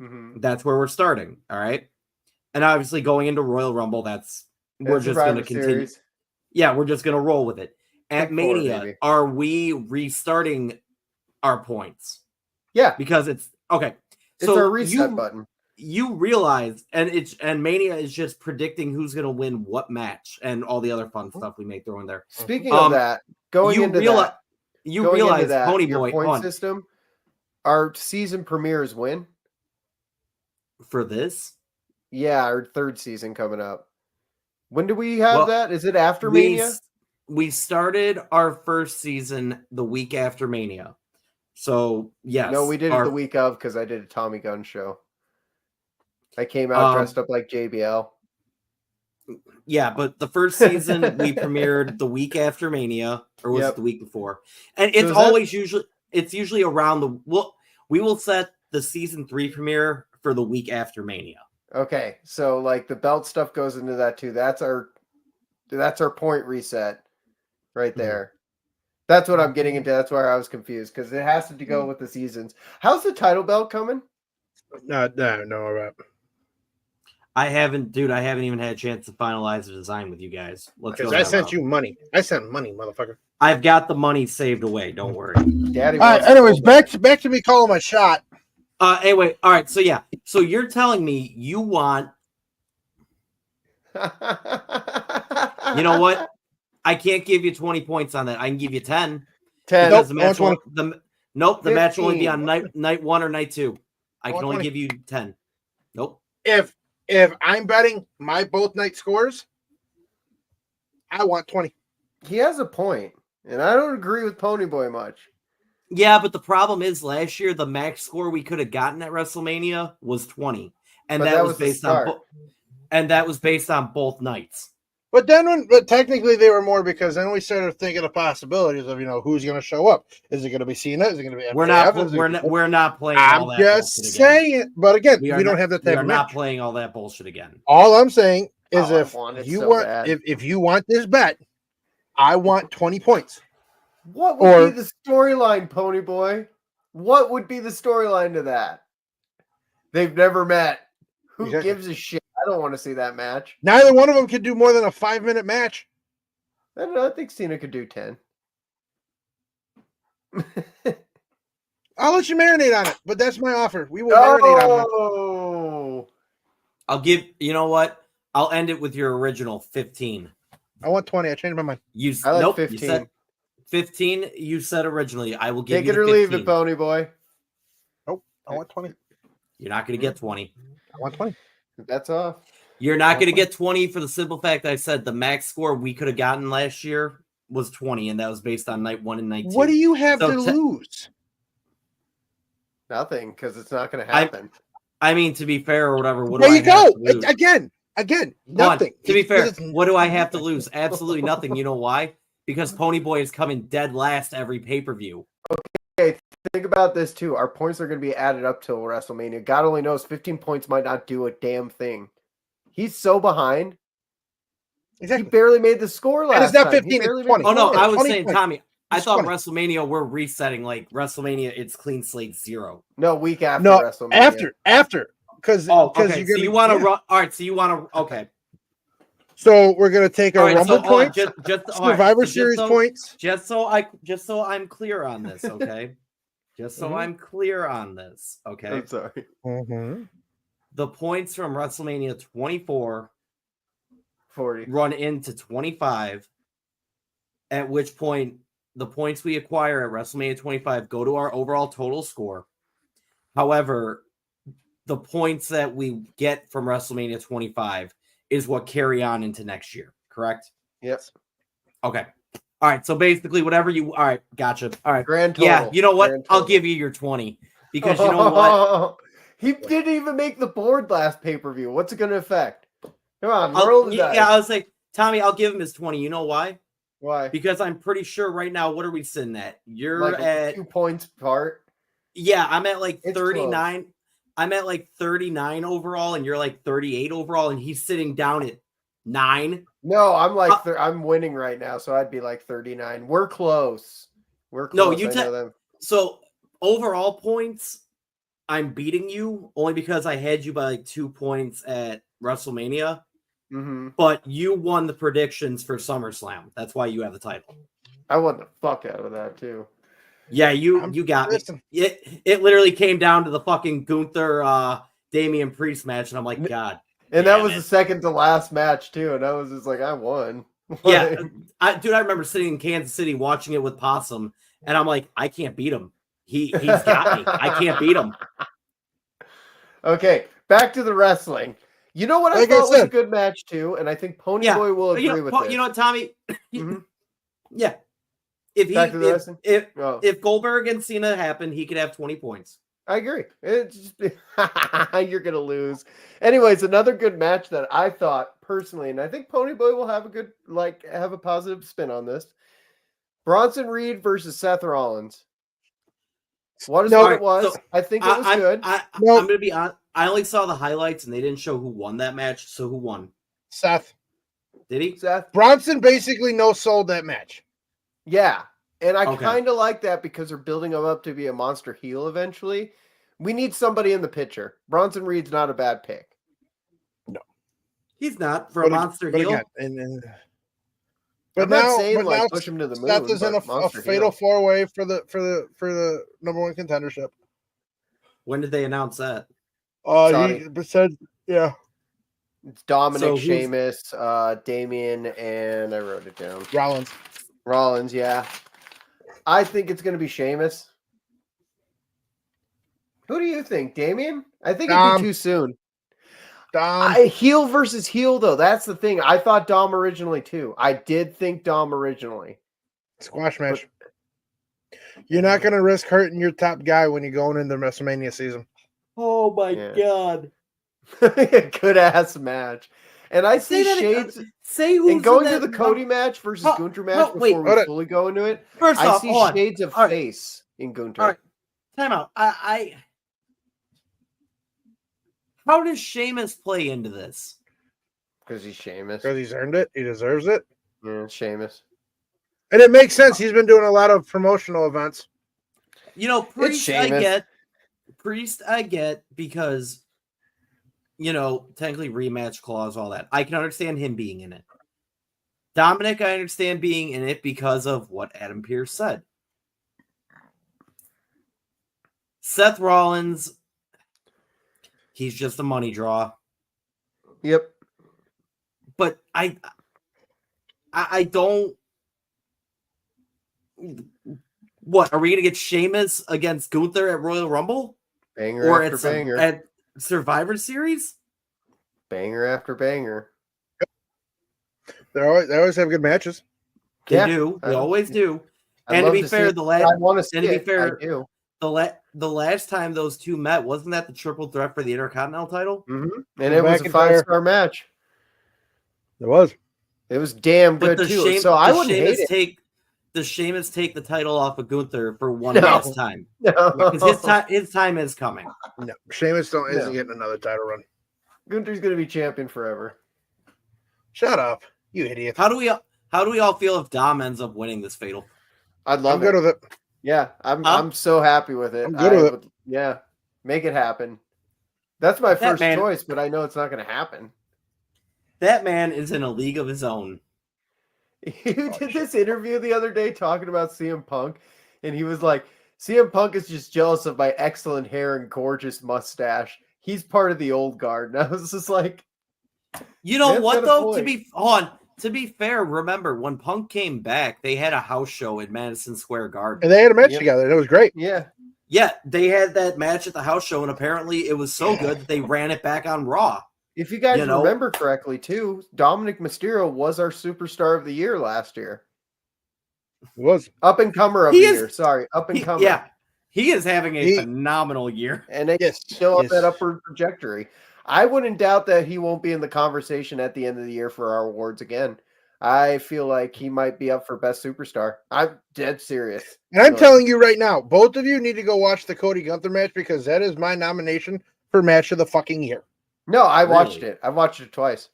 Mhm. That's where we're starting. All right. And obviously going into Royal Rumble, we're And just going to Survivor continue. Series. Yeah, we're just going to roll with it. At Big four, Mania, baby. are we restarting our points? Yeah, Because it's okay. it's So our reset button. You realize, and Mania is just predicting who's going to win what match and all the other fun stuff we may throw in there. Speaking of that, you realize Pony your Boy point system, our season premieres when? For this? Yeah, our third season coming up. When do we have that? Is it after Mania? We started our first season the week after Mania. So, yes. No, we did it the week of because I did a Tommy Gunn show. I came out dressed up like JBL. Yeah, but the first season we premiered the week after Mania, or was it the week before? And it's usually around we will set the season 3 premiere for the week after Mania. Okay, so like the belt stuff goes into that too. That's our point reset right there. That's what I'm getting into. That's where I was confused because it has to go with the seasons. How's the title belt coming? No. I haven't even had a chance to finalize the design with you guys. Because I sent you money. I sent money, motherfucker. I've got the money saved away. Don't worry. Daddy. All right. Anyways, back to me calling my shot. Anyway, all right. So yeah. So you're telling me you want? You know what? I can't give you 20 points on that. I can give you 10. 10. Nope, the match will only be on 15. night 1 or night 2. I can only give you 10. Nope. If I'm betting my both night scores, I want 20. He has a point, and I don't agree with Ponyboy much. Yeah, but the problem is last year the max score we could have gotten at WrestleMania was 20, and that was based on both nights. But technically they were more because then we started thinking of possibilities of who's going to show up. Is it going to be Cena? Is it going to be MJF? We're not playing. I'm all that just saying, but again, we don't have that type of match. We are not playing all that bullshit again. All I'm saying is if you want this bet, I want 20 points. What would be the storyline, Ponyboy? What would be the storyline to that? They've never met. Who gives a shit? I don't want to see that match. Neither one of them could do more than a 5-minute match. I don't know. I think Cena could do 10. I'll let you marinate on it, but that's my offer. We will marinate on that. I'll give. You know what? I'll end it with your original 15. I want 20. I changed my mind. I like 15. You said 15. You said originally. I will give Take you it or 15. leave it, Ponyboy. Nope. I want 20. You're not going to get 20. I want 20. That's off. You're not going to get 20 for the simple fact that I said the max score we could have gotten last year was 20, and that was based on night 1 and night 2. What do you have to lose? Nothing, because it's not going to happen. I mean, to be fair or whatever. There you go. Again, nothing. To be fair, what do I have to lose? Absolutely nothing. You know why? Because Ponyboy is coming dead last every pay-per-view. Okay, think about this too. Our points are going to be added up till WrestleMania. God only knows 15 points might not do a damn thing. He's so behind. Exactly. He barely made the score last time. It's not 15, it's 20. Oh, no, I was saying, points. Tommy, I thought 20. WrestleMania, we're resetting. Like, WrestleMania, it's clean slate 0. No, week after WrestleMania. After. Because okay. So you want to run. All right, so you want to. Okay. So we're going to take our Rumble points, Survivor Series points. Just so I'm clear on this, okay? Just so I'm clear on this, okay? I'm sorry. Mm-hmm. The points from WrestleMania 24 40 run into 25, at which point the points we acquire at WrestleMania 25 go to our overall total score. However, the points that we get from WrestleMania 25 is what carry on into next year, correct? Yes. Okay. All right. So basically, whatever you. All right. Gotcha. All right. Grand total. Yeah. You know what? I'll give you your 20 because you know what? He didn't even make the board last pay-per-view. What's it going to affect? Come on, roll the dice. Yeah, I was like, Tommy, I'll give him his 20. You know why? Why? Because I'm pretty sure right now, what are we sitting at? You're like at 2 points apart. Yeah, I'm at like It's 39. Close. I'm at like 39 overall, and you're like 38 overall, and he's sitting down at 9. No, I'm like I'm winning right now, so I'd be like 39. We're close. We're close. No, so overall points, I'm beating you only because I had you by like 2 points at WrestleMania, but you won the predictions for SummerSlam. That's why you have the title. I won the fuck out of that too. Yeah, you got me. It literally came down to the fucking Gunther Damian Priest match, and I'm like, God. And that was the second to last match too, and I was just like, I won. Yeah, I remember sitting in Kansas City watching it with Possum, and I'm like, I can't beat him. He's got me. I can't beat him. Okay, back to the wrestling. You know what I thought was a good match too, and I think Ponyboy will agree with this. You know what, Tommy? Yeah. If Goldberg and Cena happened, he could have 20 points. I agree. It's just, you're gonna lose. Anyways, another good match that I thought personally, and I think Ponyboy will have a positive spin on this. Bronson Reed versus Seth Rollins. What it was? So I think it was good. I'm gonna be honest. I only saw the highlights, and they didn't show who won that match. So who won? Seth. Did he? Seth. Bronson basically no-sold that match. Yeah. And I kind of like that because they're building him up to be a monster heel eventually. We need somebody in the picture. Bronson Reed's not a bad pick. No. He's not for a monster heel. Again, I'm not saying push him to the moon. Seth is in a fatal four-way for the number one contendership. When did they announce that? He said, yeah. It's Dominic, Sheamus, Damian, and I wrote it down. Rollins, yeah. I think it's going to be Sheamus. Who do you think, Damian? I think it'd be too soon. Heel versus heel, though. That's the thing. I thought Dom originally, too. I did think Dom originally. Squash match. You're not going to risk hurting your top guy when you're going into WrestleMania season. Oh, my God. Good-ass match. And I see shades. Say who's and going to the Cody match versus Gunther match before we fully go into it. I see shades of face in Gunther. All right. Time out. How does Sheamus play into this? Because he's Sheamus. Because he's earned it. He deserves it. Yeah, Sheamus. And it makes sense. He's been doing a lot of promotional events. You know, Priest I get because, you know, technically rematch clause, all that. I can understand him being in it. Dominic, I understand being in it because of what Adam Pearce said. Seth Rollins, he's just a money draw. Yep. But I don't. What, are we gonna get Sheamus against Gunther at Royal Rumble? Banger after banger. At Survivor Series? Banger after banger. They always have good matches. They do. They always do. And to be fair, the last time those two met, wasn't that the triple threat for the Intercontinental title? Mm-hmm. And it was a 5-star match. It was. It was damn good too. So I wouldn't hate it. Does Sheamus take the title off of Gunther for one last time? No. Because his time is coming. No. Sheamus isn't getting another title run. Gunther's going to be champion forever. Shut up, you idiot. How do we all feel if Dom ends up winning this fatal? I'd love it. I'm good with it. Yeah, I'm so happy with it. I'm good with it. Yeah, make it happen. That's my first choice, but I know it's not going to happen. That man is in a league of his own. You did this interview the other day talking about CM Punk, and he was like, CM Punk is just jealous of my excellent hair and gorgeous mustache. He's part of the old guard. And I was just like, you know what though? To be fair, remember when Punk came back, they had a house show in Madison Square Garden. And they had a match together. And it was great. Yeah. Yeah, they had that match at the house show, and apparently it was so good that they ran it back on Raw. If you guys remember correctly, too, Dominic Mysterio was our superstar of the year last year. It was. Up-and-comer of the year. Sorry, up-and-comer. Yeah, he is having a phenomenal year. And they still on that upward trajectory. I wouldn't doubt that he won't be in the conversation at the end of the year for our awards again. I feel like he might be up for Best Superstar. I'm dead serious. And I'm telling you right now, both of you need to go watch the Cody Gunther match because that is my nomination for match of the fucking year. No, I watched it. I've watched it twice.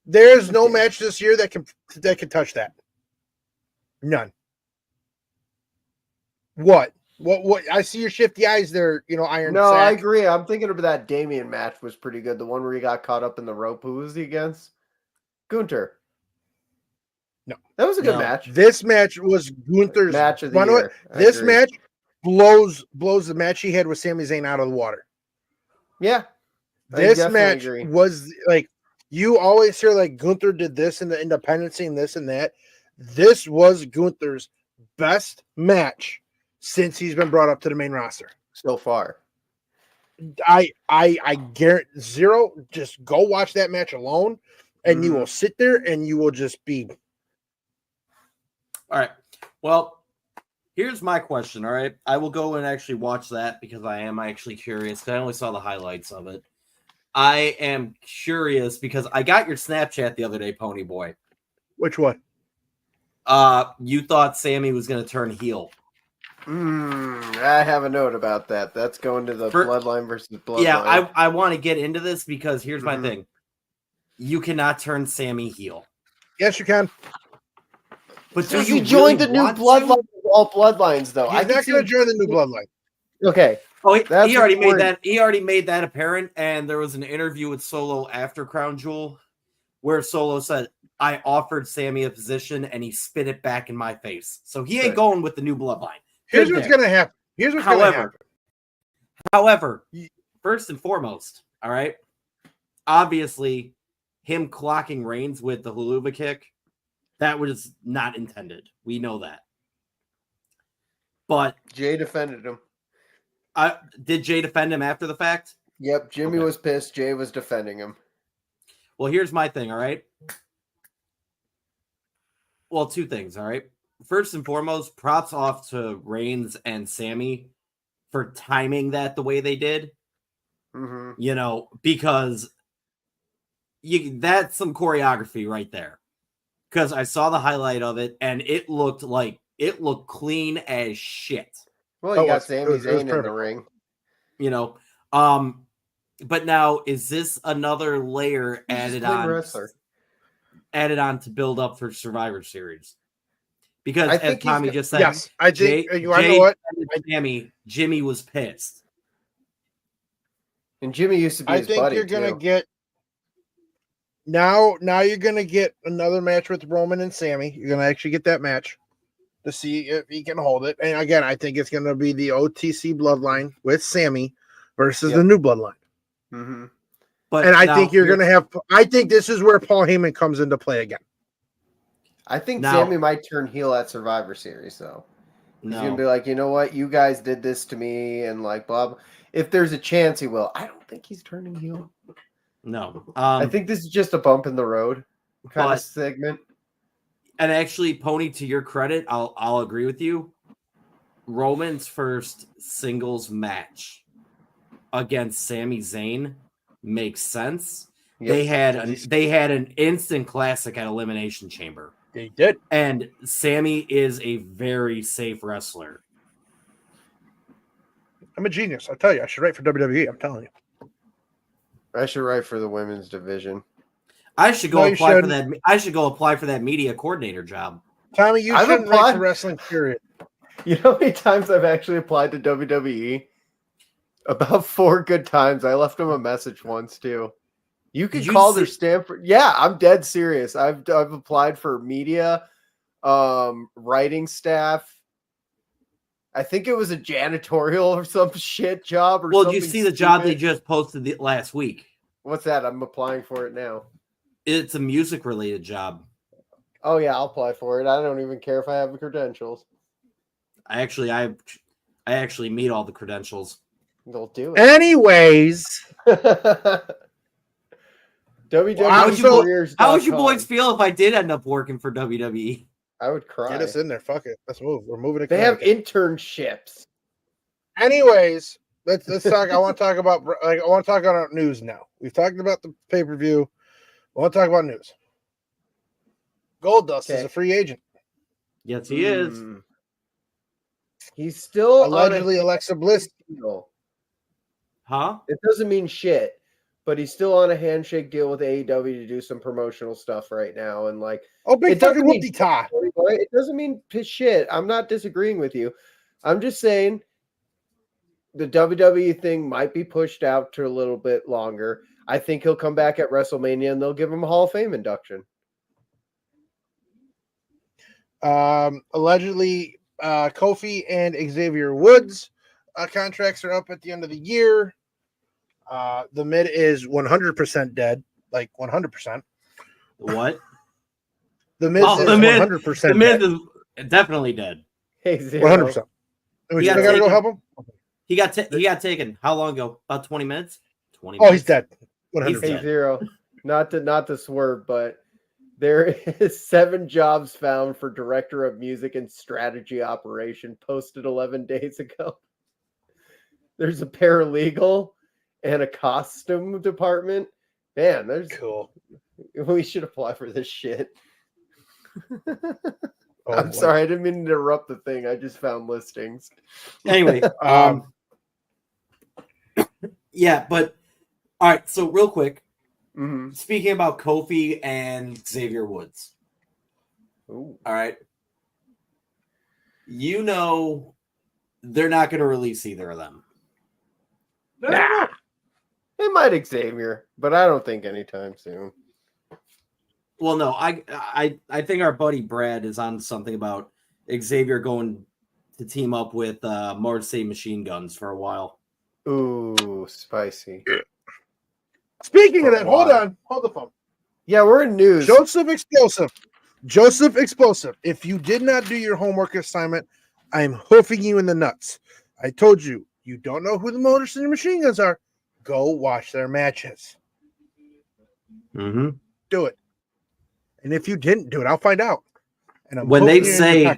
There's no match this year that can touch that. None. What? What I see your shifty eyes there, Iron No, I Sack. agree. I'm thinking of that Damien match was pretty good. The one where he got caught up in the rope. Who was he against? Gunter. No. That was a good No. match. This match was Gunther's Match of the you know what? year. I This agree. match blows the match he had with Sami Zayn out of the water. Yeah. I This definitely match agree. was like, you always hear like Gunther did this in the independence and this and that. This was Gunther's best match since he's been brought up to the main roster. So far. I guarantee zero. Just go watch that match alone, and you will sit there and you will just be. All right. Well, here's my question. All right. I will go and actually watch that because I am actually curious. I only saw the highlights of it. I am curious because I got your Snapchat the other day, Pony Boy. Which one? You thought Sammy was going to turn heel. I have a note about that. That's going to the Bloodline versus Bloodline. Yeah, I want to get into this because here's my thing. You cannot turn Sammy heel. Yes, you can. But so he joined the new Bloodline. All Bloodlines, though. He's not going to join the new Bloodline. Okay. Oh, he already made that. He already made that apparent. And there was an interview with Solo after Crown Jewel where Solo said, "I offered Sammy a position and he spit it back in my face." So he ain't going with the new Bloodline. Here's what's going to happen. Here's what's going to happen. However, first and foremost, all right, obviously, him clocking Reigns with the Huluva kick, that was not intended. We know that. But Jay defended him. Did Jay defend him after the fact? Yep, Jimmy was pissed. Jay was defending him. Well, here's my thing, all right? Well, two things, all right? First and foremost, props off to Reigns and Sammy for timing that the way they did. Because that's some choreography right there. Because I saw the highlight of it, and it looked clean as shit. Well, you got Sami Zayn in the ring. But now is this another layer added on to build up for Survivor Series? Because as Tommy just said, yes, I think you know what? Jimmy was pissed. And Jimmy used to be his buddy. I think you're gonna get now you're gonna get another match with Roman and Sammy. You're gonna actually get that match to see if he can hold it. And again, I think it's gonna be the OTC Bloodline with Sammy versus the new Bloodline. But I think you're gonna have. I think this is where Paul Heyman comes into play again. I think Sammy might turn heel at Survivor Series, though. He's going to be like, you know what? You guys did this to me, and like, blah, blah. If there's a chance, he will. I don't think he's turning heel. No. I think this is just a bump in the road kind of segment. And actually, Pony, to your credit, I'll agree with you. Roman's first singles match against Sami Zayn makes sense. Yep. They had an instant classic at Elimination Chamber. They did. And Sammy is a very safe wrestler. I'm a genius. I tell you, I should write for WWE. I'm telling you. I should write for the women's division. I should go apply for that. I should go apply for that media coordinator job. Tommy, you shouldn't write for wrestling, period. You know how many times I've actually applied to WWE? About 4 good times. I left them a message once, too. You can call their Stanford. Yeah, I'm dead serious. I've applied for media, writing staff. I think it was a janitorial or some shit job. Or did you see the job they just posted last week? What's that? I'm applying for it now. It's a music-related job. Oh yeah, I'll apply for it. I don't even care if I have the credentials. I actually meet all the credentials. They'll do it. Anyways. WWE how would you boys feel if I did end up working for WWE? I would cry. Get us in there. Fuck it. Let's move. We're moving. They have internships. Anyways, let's talk. I want to talk about news now. We've talked about the pay-per-view. I want to talk about news. Goldust is a free agent. Yes, he is. He's still allegedly Alexa Bliss. Huh? It doesn't mean shit, but he's still on a handshake deal with AEW to do some promotional stuff right now. And like, big fucking whoopty-ta. It doesn't mean shit. I'm not disagreeing with you, I'm just saying the WWE thing might be pushed out to a little bit longer. I think he'll come back at WrestleMania and they'll give him a Hall of Fame induction. Allegedly, Kofi and Xavier Woods contracts are up at the end of the year. The Mid is 100% dead, like 100%. What? The Miz is 100% The Miz is definitely dead. Hey, 100%. We He got gotta go taken. help him. He got taken. How long ago? About 20 minutes. 20. Oh, he's dead. 100%. He's Hey, Zero. Not to swerve, but there is 7 jobs found for Director of Music and Strategy Operation posted 11 days ago. There's a paralegal and a costume department. Man, there's Cool. we should apply for this shit. Oh, I'm boy. sorry, I didn't mean to interrupt the thing. I just found listings. Anyway, yeah, but all right. So real quick, Mm-hmm. speaking about Kofi and Xavier Woods. Ooh. All right. You know they're not going to release either of them. Nah. It might Xavier, but I don't think anytime soon. Well, no, I think our buddy Brad is on something about Xavier going to team up with Marseille Machine Guns for a while. Ooh, spicy. Speaking of that, hold the phone. Yeah, we're in news. Joseph Explosive. If you did not do your homework assignment, I'm hoofing you in the nuts. I told you, you don't know who the Motor City Machine Guns are. Go watch their matches. Mm-hmm. Do it. And if you didn't do it, I'll find out. And I'm When they hoofing you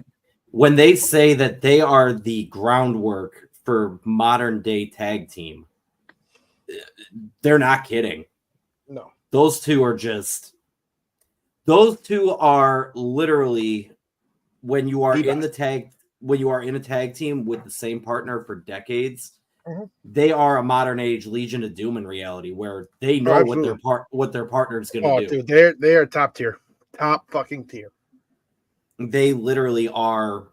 in your say that they are the groundwork for modern day tag team, they're not kidding. No. Those two are literally when you are in a tag team with the same partner for decades, they are a modern age Legion of Doom in reality, where they know what their partner is going to do. Dude, they are top tier, top fucking tier. They literally are,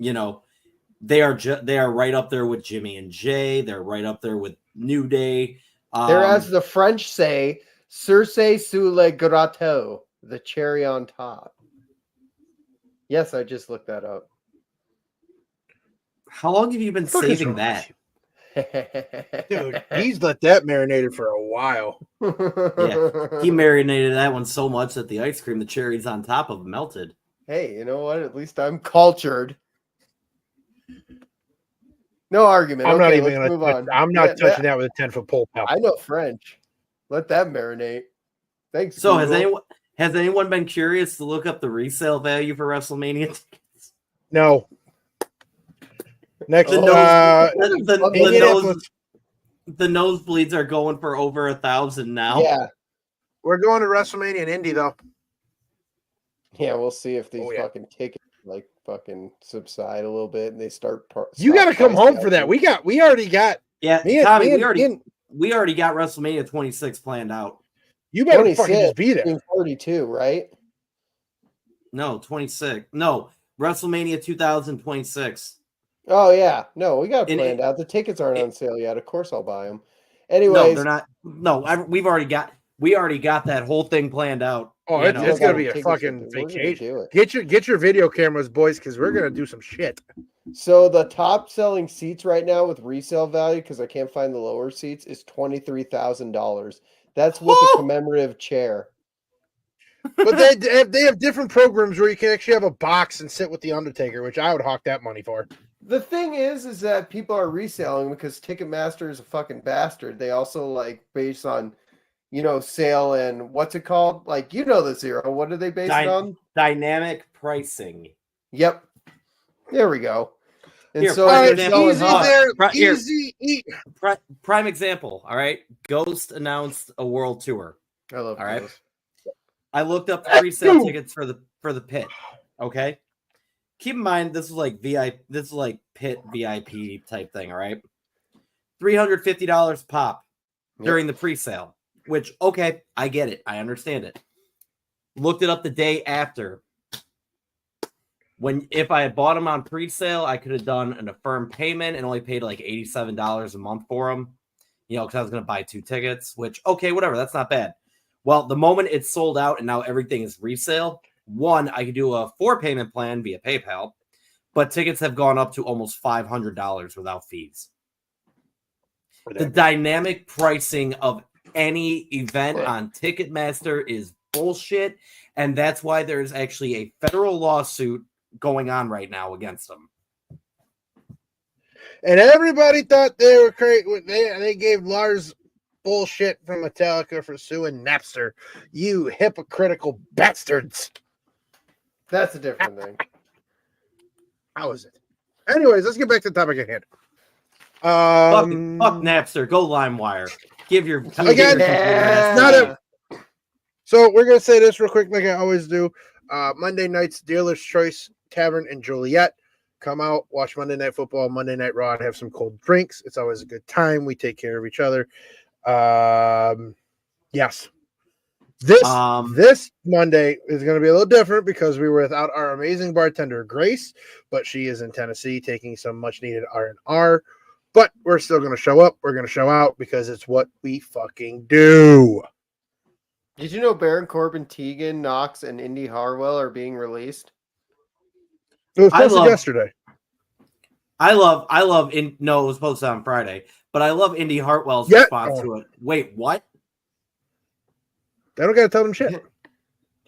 they are right up there with Jimmy and Jay. They're right up there with New Day. They're, as the French say, cerise sur le gâteau, the cherry on top. Yes, I just looked that up. How long have you been saving that? Dude, he's let that marinated for a while. Yeah, he marinated that one so much that the ice cream, the cherries on top of melted. Hey, you know what? At least I'm cultured. No argument. I'm okay, not even let's move on. I'm not touching that with a 10-foot pole, pal. I know French. Let that marinate. Thanks. So Google. has anyone been curious to look up the resale value for WrestleMania tickets? No. Next, The nosebleeds are going for over 1,000 now. Yeah, we're going to WrestleMania in Indy, though. Yeah, we'll see if these fucking tickets like fucking subside a little bit and they start. You got to come home for that. We already got. Yeah, Tommy, we already got WrestleMania 26 planned out. You better fucking just be there. 42, right? No, 26. No, WrestleMania 2026. Oh yeah, no, we got it planned out. The tickets aren't on sale yet. Of course, I'll buy them. Anyways, no, they're not. No, we already got that whole thing planned out. Oh, it's gonna be a fucking vacation. Get your video cameras, boys, because we're gonna do some shit. So the top selling seats right now with resale value, because I can't find the lower seats, is $23,000. That's with the commemorative chair. But they have different programs where you can actually have a box and sit with the Undertaker, which I would hawk that money for. The thing is that people are reselling because Ticketmaster is a fucking bastard. They also based on, sale and what's it called? The Zero. What are they based on? Dynamic pricing. Yep. There we go. And here, so prime example. All right. Ghost announced a world tour. I love all Ghost. Right. I looked up the pre-sale tickets for the pit. Okay. Keep in mind, this is like VIP. This is like pit VIP type thing. All right. $350 pop during the pre-sale, which, okay, I get it. I understand it. Looked it up the day after. if I had bought them on pre-sale, I could have done an affirmed payment and only paid like $87 a month for them. Because I was going to buy 2 tickets, which, okay, whatever. That's not bad. Well, the moment it's sold out and now everything is resale, one, I could do a 4-payment plan via PayPal, but tickets have gone up to almost $500 without fees. The dynamic pricing of any event on Ticketmaster is bullshit, and that's why there's actually a federal lawsuit going on right now against them. And everybody thought they were crazy. They gave Lars bullshit from Metallica for suing Napster. You hypocritical bastards. That's a different thing. How is it? Anyways, let's get back to the topic at hand. Fuck Napster. Go LimeWire. Give your again. So we're gonna say this real quick, like I always do. Monday nights, Dealer's Choice Tavern in Joliet. Come out, watch Monday Night Football, Monday Night Raw, and have some cold drinks. It's always a good time. We take care of each other. Yes. This Monday is going to be a little different because we were without our amazing bartender, Grace, but she is in Tennessee taking some much-needed R&R. But we're still going to show up. We're going to show out because it's what we fucking do. Did you know Baron Corbin, Tegan Knox, and Indy Hartwell are being released? It was posted yesterday. No, it was posted on Friday, but I love Indy Hartwell's response to it. Wait, what? They don't got to tell them shit.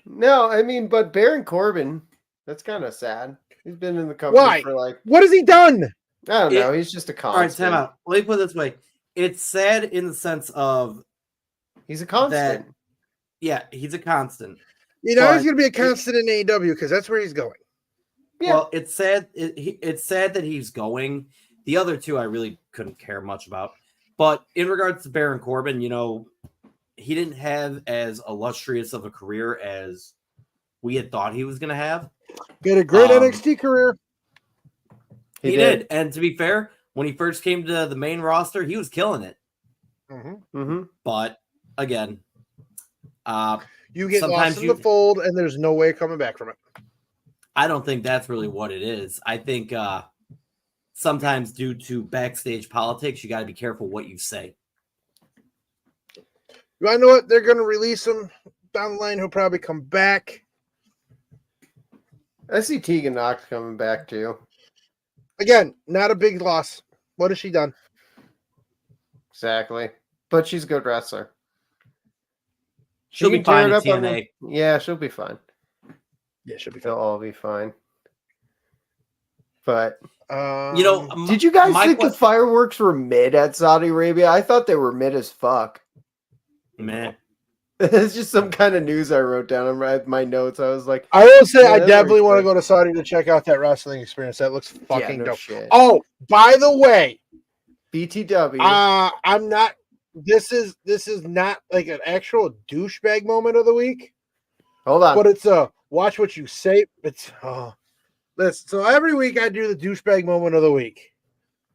No, I mean, but Baron Corbin, that's kind of sad. He's been in the company for like... What has he done? I don't know. He's just a constant. All right, time out. Let me put it this way. It's sad in the sense of... He's a constant. He's a constant. He's going to be a constant in AEW because that's where he's going. Yeah. Well, it's sad. It's sad that he's going. The other two I really couldn't care much about. But in regards to Baron Corbin, he didn't have as illustrious of a career as we had thought he was going to have. He had a great NXT career. He did. And to be fair, when he first came to the main roster, he was killing it. Mm-hmm. Mm-hmm. But again, you get lost in the fold, and there's no way coming back from it. I don't think that's really what it is. I think sometimes due to backstage politics, you got to be careful what you say. I know what? They're going to release him down the line. He'll probably come back. I see Tegan Knox coming back too. Again, not a big loss. What has she done? Exactly. But she's a good wrestler. She'll be fine in TNA. Yeah, she'll be fine. Yeah, she'll be fine. They'll all be fine. But did you guys think the fireworks were mid at Saudi Arabia? I thought they were mid as fuck. Man. It's just some kind of news I wrote down in my notes. I was like, I will say I definitely want to go to Saudi to check out that wrestling experience. That looks fucking dope. Shit. Oh, by the way, BTW. I'm not. This is not like an actual douchebag moment of the week. Hold on, but it's a watch what you say. It's listen. So every week I do the douchebag moment of the week,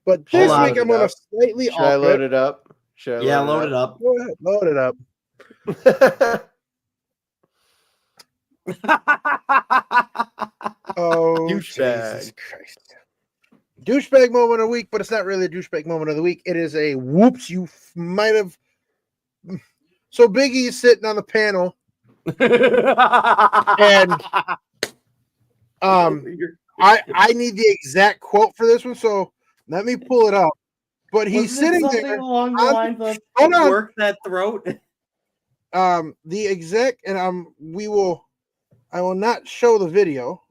but this week I'm going to slightly. Should I load it up? Load it up. Go ahead, load it up. Oh, douchebag. Jesus Christ. Douchebag moment of the week, but it's not really a douchebag moment of the week. It is a whoops, you might have. So Big E is sitting on the panel. And I need the exact quote for this one, so let me pull it up. But he's sitting there along the lines of work that throat. The exec and I will not show the video.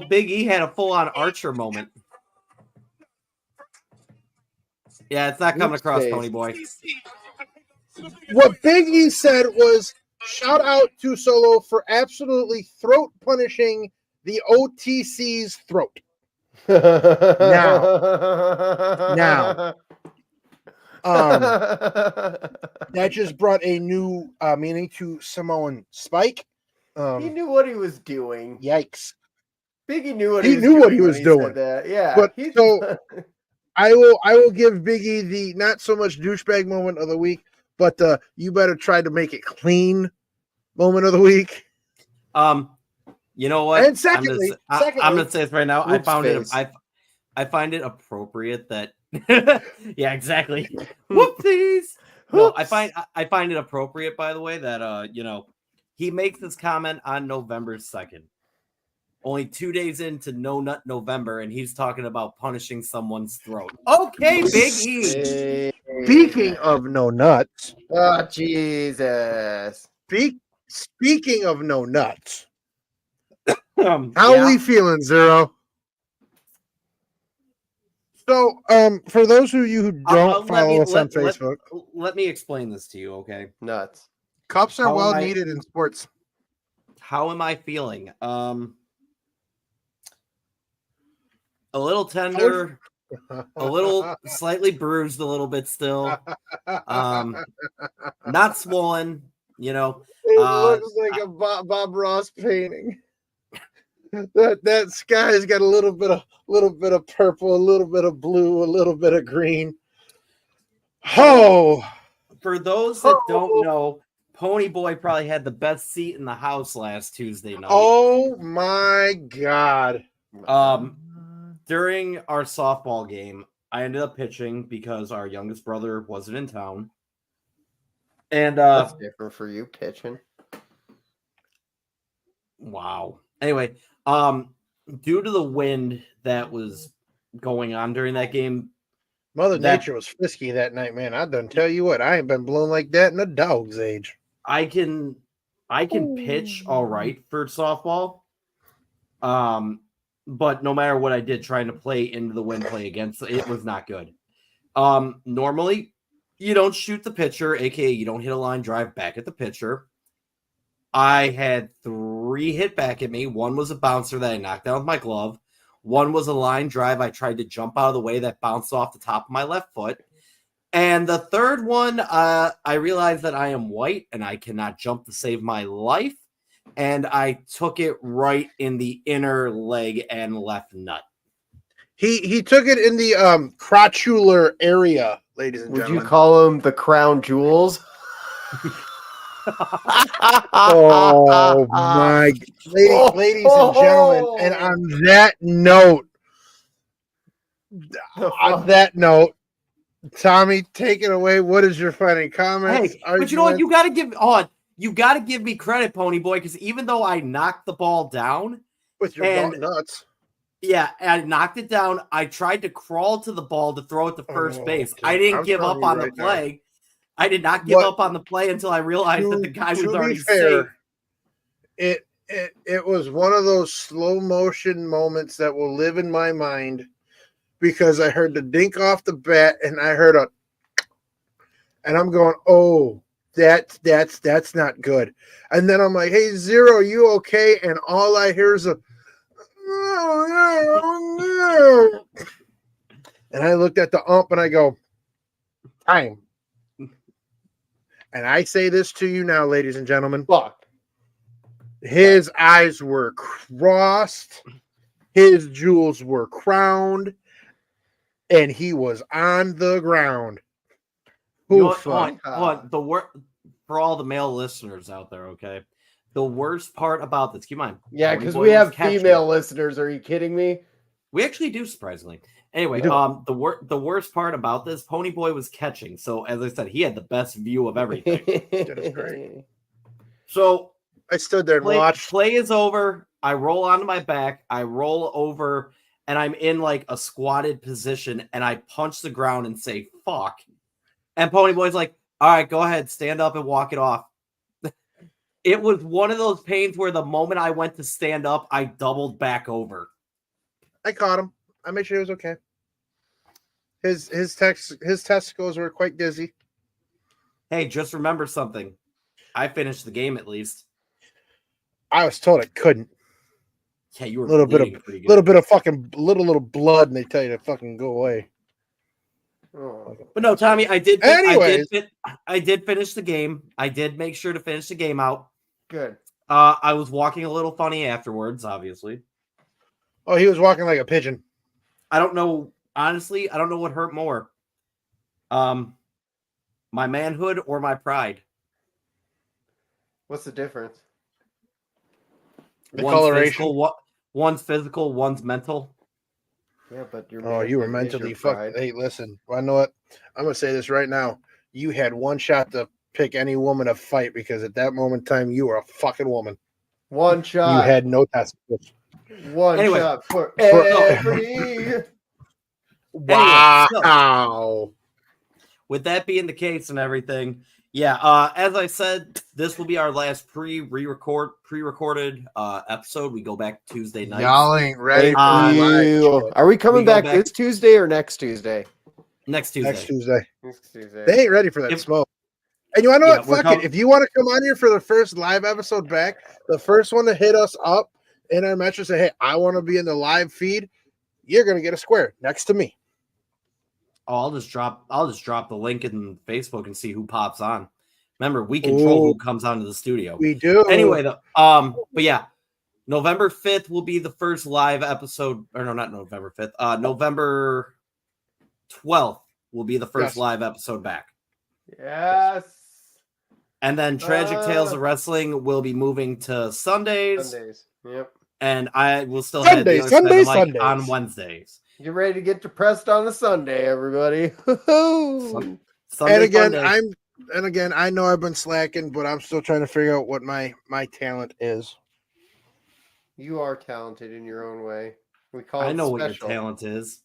Big E had a full-on Archer moment. Yeah, it's not coming across, Tony Boy. What Big E said was, shout out to Solo for absolutely throat punishing the OTC's throat. Now. That just brought a new meaning to Samoan Spike. He knew what he was doing. Yikes. Biggie knew what he was doing. Yeah. But so I will give Biggie the not so much douchebag moment of the week, but you better try to make it clean moment of the week. You know what? And secondly, I'm gonna say this right now. Whoops face. I find it appropriate that yeah, exactly. Whoopsies. No, I find it appropriate, by the way, that he makes this comment on November 2nd. Only 2 days into No Nut November, and he's talking about punishing someone's throat. Okay, Big E. Speaking of no nuts. Oh, Jesus. Speaking of no nuts. How Yeah. we feeling, Zero? So, for those of you who don't follow us on Facebook, let me explain this to you, okay? Nuts. cups are How well am I- needed in sports. How am I feeling? A little tender, a little slightly bruised, a little bit still. Not swollen, It looks like a Bob Ross painting. That sky's got a little bit of purple, a little bit of blue, a little bit of green. Oh, For those that don't know, Pony Boy probably had the best seat in the house last Tuesday night. oh my God! During our softball game, I ended up pitching because our youngest brother wasn't in town. And That's different for you pitching. Wow. Anyway, due to the wind that was going on during that game, Mother Nature was frisky that night, man. I done tell you what, I ain't been blown like that in a dog's age. I can pitch all right for softball. But no matter what I did trying to play into the wind, play against it was not good. Normally you don't shoot the pitcher, aka you don't hit a line drive back at the pitcher. I had 3 hit back at me. One was a bouncer that I knocked down with my glove. One was a line drive. I tried to jump out of the way that bounced off the top of my left foot. And the third one, I realized that I am white and I cannot jump to save my life. And I took it right in the inner leg and left nut. He took it in the crotchular area, ladies and gentlemen. Would you call them the crown jewels? Oh my, ladies and gentlemen, and on that note, Tommy, take it away. What is your final comments? Hey, but you know what? You got to give me credit, Pony Boy, because even though I knocked the ball down with your nuts, yeah, I knocked it down. I tried to crawl to the ball to throw it to first base. I didn't give up on the play. I did not give up on the play until I realized that the guy was already safe. It was one of those slow motion moments that will live in my mind because I heard the dink off the bat and I heard and I'm going, oh, that's not good. And then I'm like, hey, Zero, you okay? And all I hear is and I looked at the ump and I go, time. And I say this to you now, ladies and gentlemen. Fuck. His eyes were crossed. His jewels were crowned. And he was on the ground. For all the male listeners out there, okay? The worst part about this, keep in mind. Yeah, because we have female listeners. Are you kidding me? We actually do, surprisingly. Anyway, the worst part about this, Pony Boy was catching. So, as I said, he had the best view of everything. That is great. So, I stood there and watched. Play is over. I roll onto my back. I roll over, and I'm in like a squatted position, and I punch the ground and say, fuck. And Pony Boy's like, all right, go ahead, stand up and walk it off. It was one of those pains where the moment I went to stand up, I doubled back over. I caught him. I made sure he was okay. His testicles were quite dizzy. Hey, just remember something. I finished the game at least. I was told I couldn't. Yeah, you were little bit of fucking little blood, and they tell you to fucking go away. Oh. But no, Tommy, I did finish the game. I did make sure to finish the game out. Good. I was walking a little funny afterwards, obviously. Oh, he was walking like a pigeon. I don't know. Honestly, I don't know what hurt more. My manhood or my pride. What's the difference? One's physical, one's mental. Yeah, but you were mentally fucked. Hey, listen, I know what I'm gonna say this right now. You had one shot to pick any woman to fight because at that moment in time you were a fucking woman. One shot. You had no testicles. One shot for every. Wow. Anyway, so, with that being the case and everything, yeah. As I said, this will be our last pre-recorded episode. We go back Tuesday night. Y'all ain't ready for live. Are we coming back this Tuesday or next Tuesday? Next Tuesday. Next Tuesday. They ain't ready for that smoke. And you want to know what? Fuck it. If you want to come on here for the first live episode back, the first one to hit us up in our message, say, hey, I want to be in the live feed, you're going to get a square next to me. Oh, I'll just drop the link in Facebook and see who pops on. Remember, we control who comes onto the studio. We do. Anyway, but yeah, November 5th will be the first live episode. Or no, not November 5th. November 12th will be the first live episode back. Yes. And then Tragic Tales of Wrestling will be moving to Sundays. Yep. And I will still have the other side of the mic on Wednesdays. Get ready to get depressed on a Sunday, everybody. Sunday, and again, I know I've been slacking, but I'm still trying to figure out what my talent is. You are talented in your own way. I know what your talent is.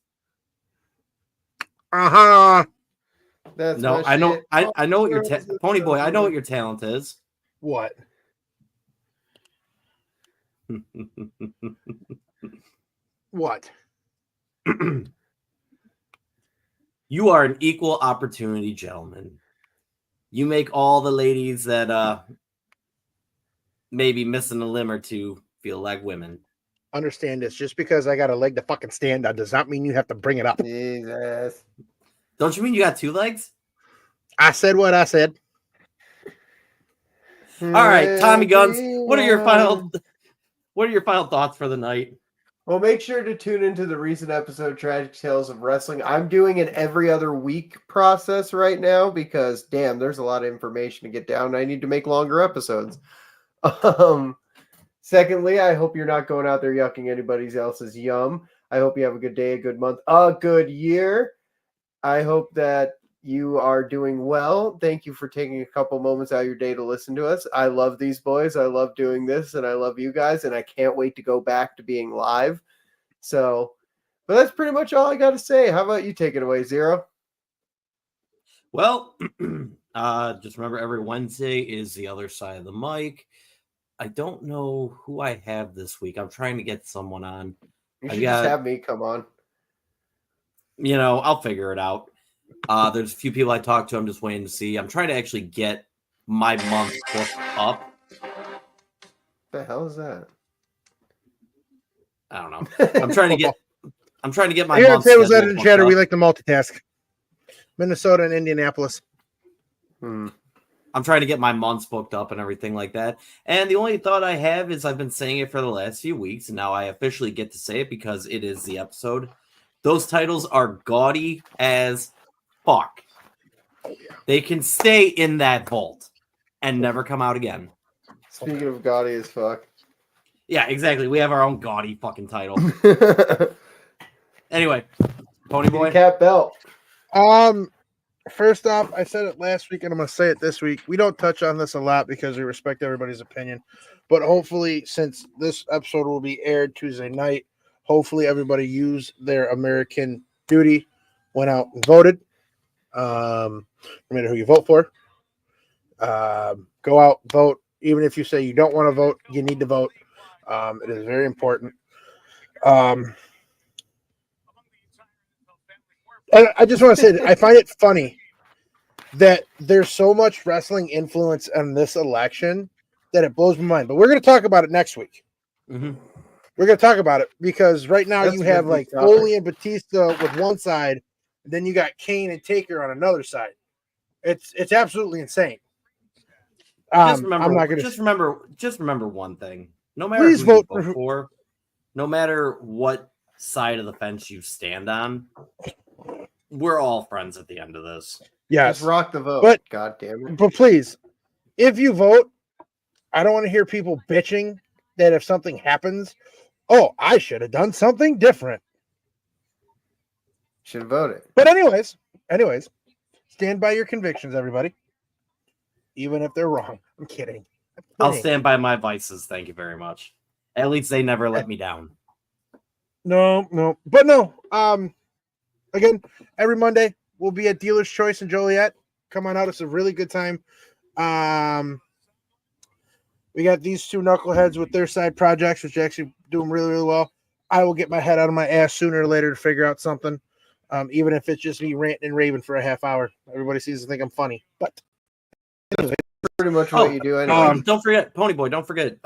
That's no, I know. I know what your Pony Boy. I know what your talent is. What? What? You are an equal opportunity gentleman. You make all the ladies that maybe missing a limb or two feel like women. Understand this. Just because I got a leg to fucking stand on does not mean you have to bring it up. Jesus. Don't you mean you got two legs? I said what I said. All right, Tommy Guns. What are your final thoughts for the night? Well, make sure to tune into the recent episode Tragic Tales of Wrestling. I'm doing an every other week process right now because, damn, there's a lot of information to get down. I need to make longer episodes. Secondly, I hope you're not going out there yucking anybody else's yum. I hope you have a good day, a good month, a good year. I hope that you are doing well. Thank you for taking a couple moments out of your day to listen to us. I love these boys. I love doing this, and I love you guys, and I can't wait to go back to being live. So, but that's pretty much all I got to say. How about you take it away, Zero? Well, just remember every Wednesday is the other side of the mic. I don't know who I have this week. I'm trying to get someone on. You should just have me come on. You know, I'll figure it out. There's a few people I talked to. I'm just waiting to see. I'm trying to actually get my month booked up. What the hell is that? I don't know. I'm trying to get my Here month. Here at Tables Edited and Chatter, we like to multitask. Minnesota and Indianapolis. I'm trying to get my months booked up and everything like that. And the only thought I have is I've been saying it for the last few weeks, and now I officially get to say it because it is the episode. Those titles are gaudy as fuck. They can stay in that vault and never come out again. Speaking of gaudy as fuck. Yeah, exactly. We have our own gaudy fucking title. Anyway, Pony Boy. Cat belt. First off, I said it last week and I'm going to say it this week. We don't touch on this a lot because we respect everybody's opinion. But hopefully, since this episode will be aired Tuesday night, hopefully everybody used their American duty, went out and voted. No matter who you vote for. Go out, vote. Even if you say you don't want to vote, you need to vote. It is very important. I just want to say that I find it funny that there's so much wrestling influence in this election that it blows my mind. But we're going to talk about it next week. Mm-hmm. We're going to talk about it because right now you have like Foley and Batista with one side, and then you got Kane and Taker on another side. It's absolutely insane. Just remember one thing. No matter who you vote for, no matter what side of the fence you stand on, we're all friends at the end of this. Yes. Just rock the vote. But, God damn it. But please, if you vote, I don't want to hear people bitching that if something happens, oh, I should have done something different. Should have voted. But anyways, stand by your convictions, everybody. Even if they're wrong. I'm kidding. I'll stand by my vices. Thank you very much. At least they never let me down. No. But no. Again, every Monday we'll be at Dealer's Choice in Joliet. Come on out. It's a really good time. We got these two knuckleheads with their side projects, which are actually doing really, really well. I will get my head out of my ass sooner or later to figure out something. Even if it's just me ranting and raving for a half hour. Everybody seems to think I'm funny. But pretty much what you do anyway. Don't forget, Ponyboy, don't forget.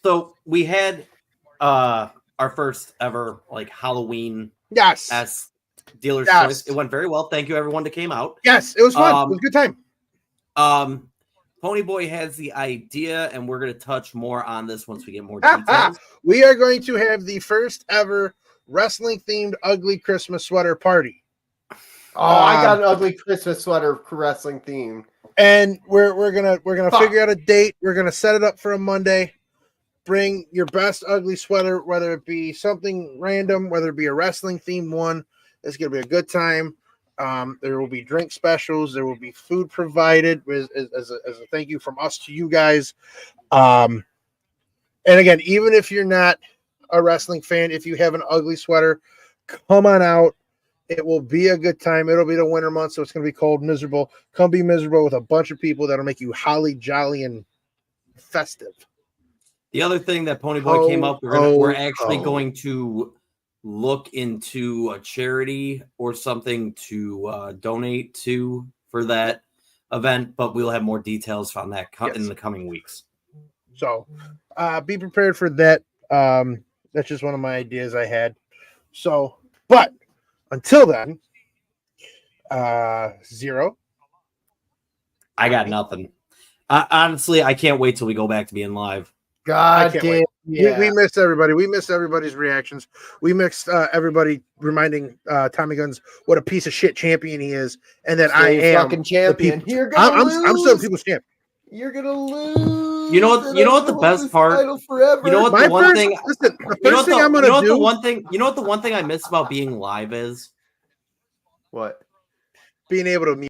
So we had our first ever like Halloween as Dealer's Choice. It went very well. Thank you everyone that came out. Yes, it was fun. It was a good time. Ponyboy has the idea, and we're going to touch more on this once we get more details. We are going to have the first ever wrestling themed ugly Christmas sweater party. Oh, I got an ugly Christmas sweater wrestling theme. And we're gonna figure out a date. We're gonna set it up for a Monday. Bring your best ugly sweater, whether it be something random, whether it be a wrestling themed one. It's gonna be a good time. There will be drink specials. There will be food provided as a thank you from us to you guys. And again, even if you're not a wrestling fan, if you have an ugly sweater, come on out. It will be a good time. It'll be the winter month, so it's going to be cold, miserable. Come be miserable with a bunch of people that'll make you holly jolly and festive. The other thing that Ponyboy came up, we're actually going to look into a charity or something to donate to for that event, but we'll have more details on that in the coming weeks. So be prepared for that. That's just one of my ideas I had. So, but until then, Zero. I got nothing. Honestly, I can't wait till we go back to being live. God damn. Yeah. We missed everybody. We missed everybody's reactions. We missed everybody reminding Tommy Guns what a piece of shit champion he is, and that I am fucking champion. I'm still people's champ. You're gonna lose. You know what the best part? You know what the one thing? Listen, the first thing I'm gonna do. You know what the one thing I miss about being live is? What? Being able to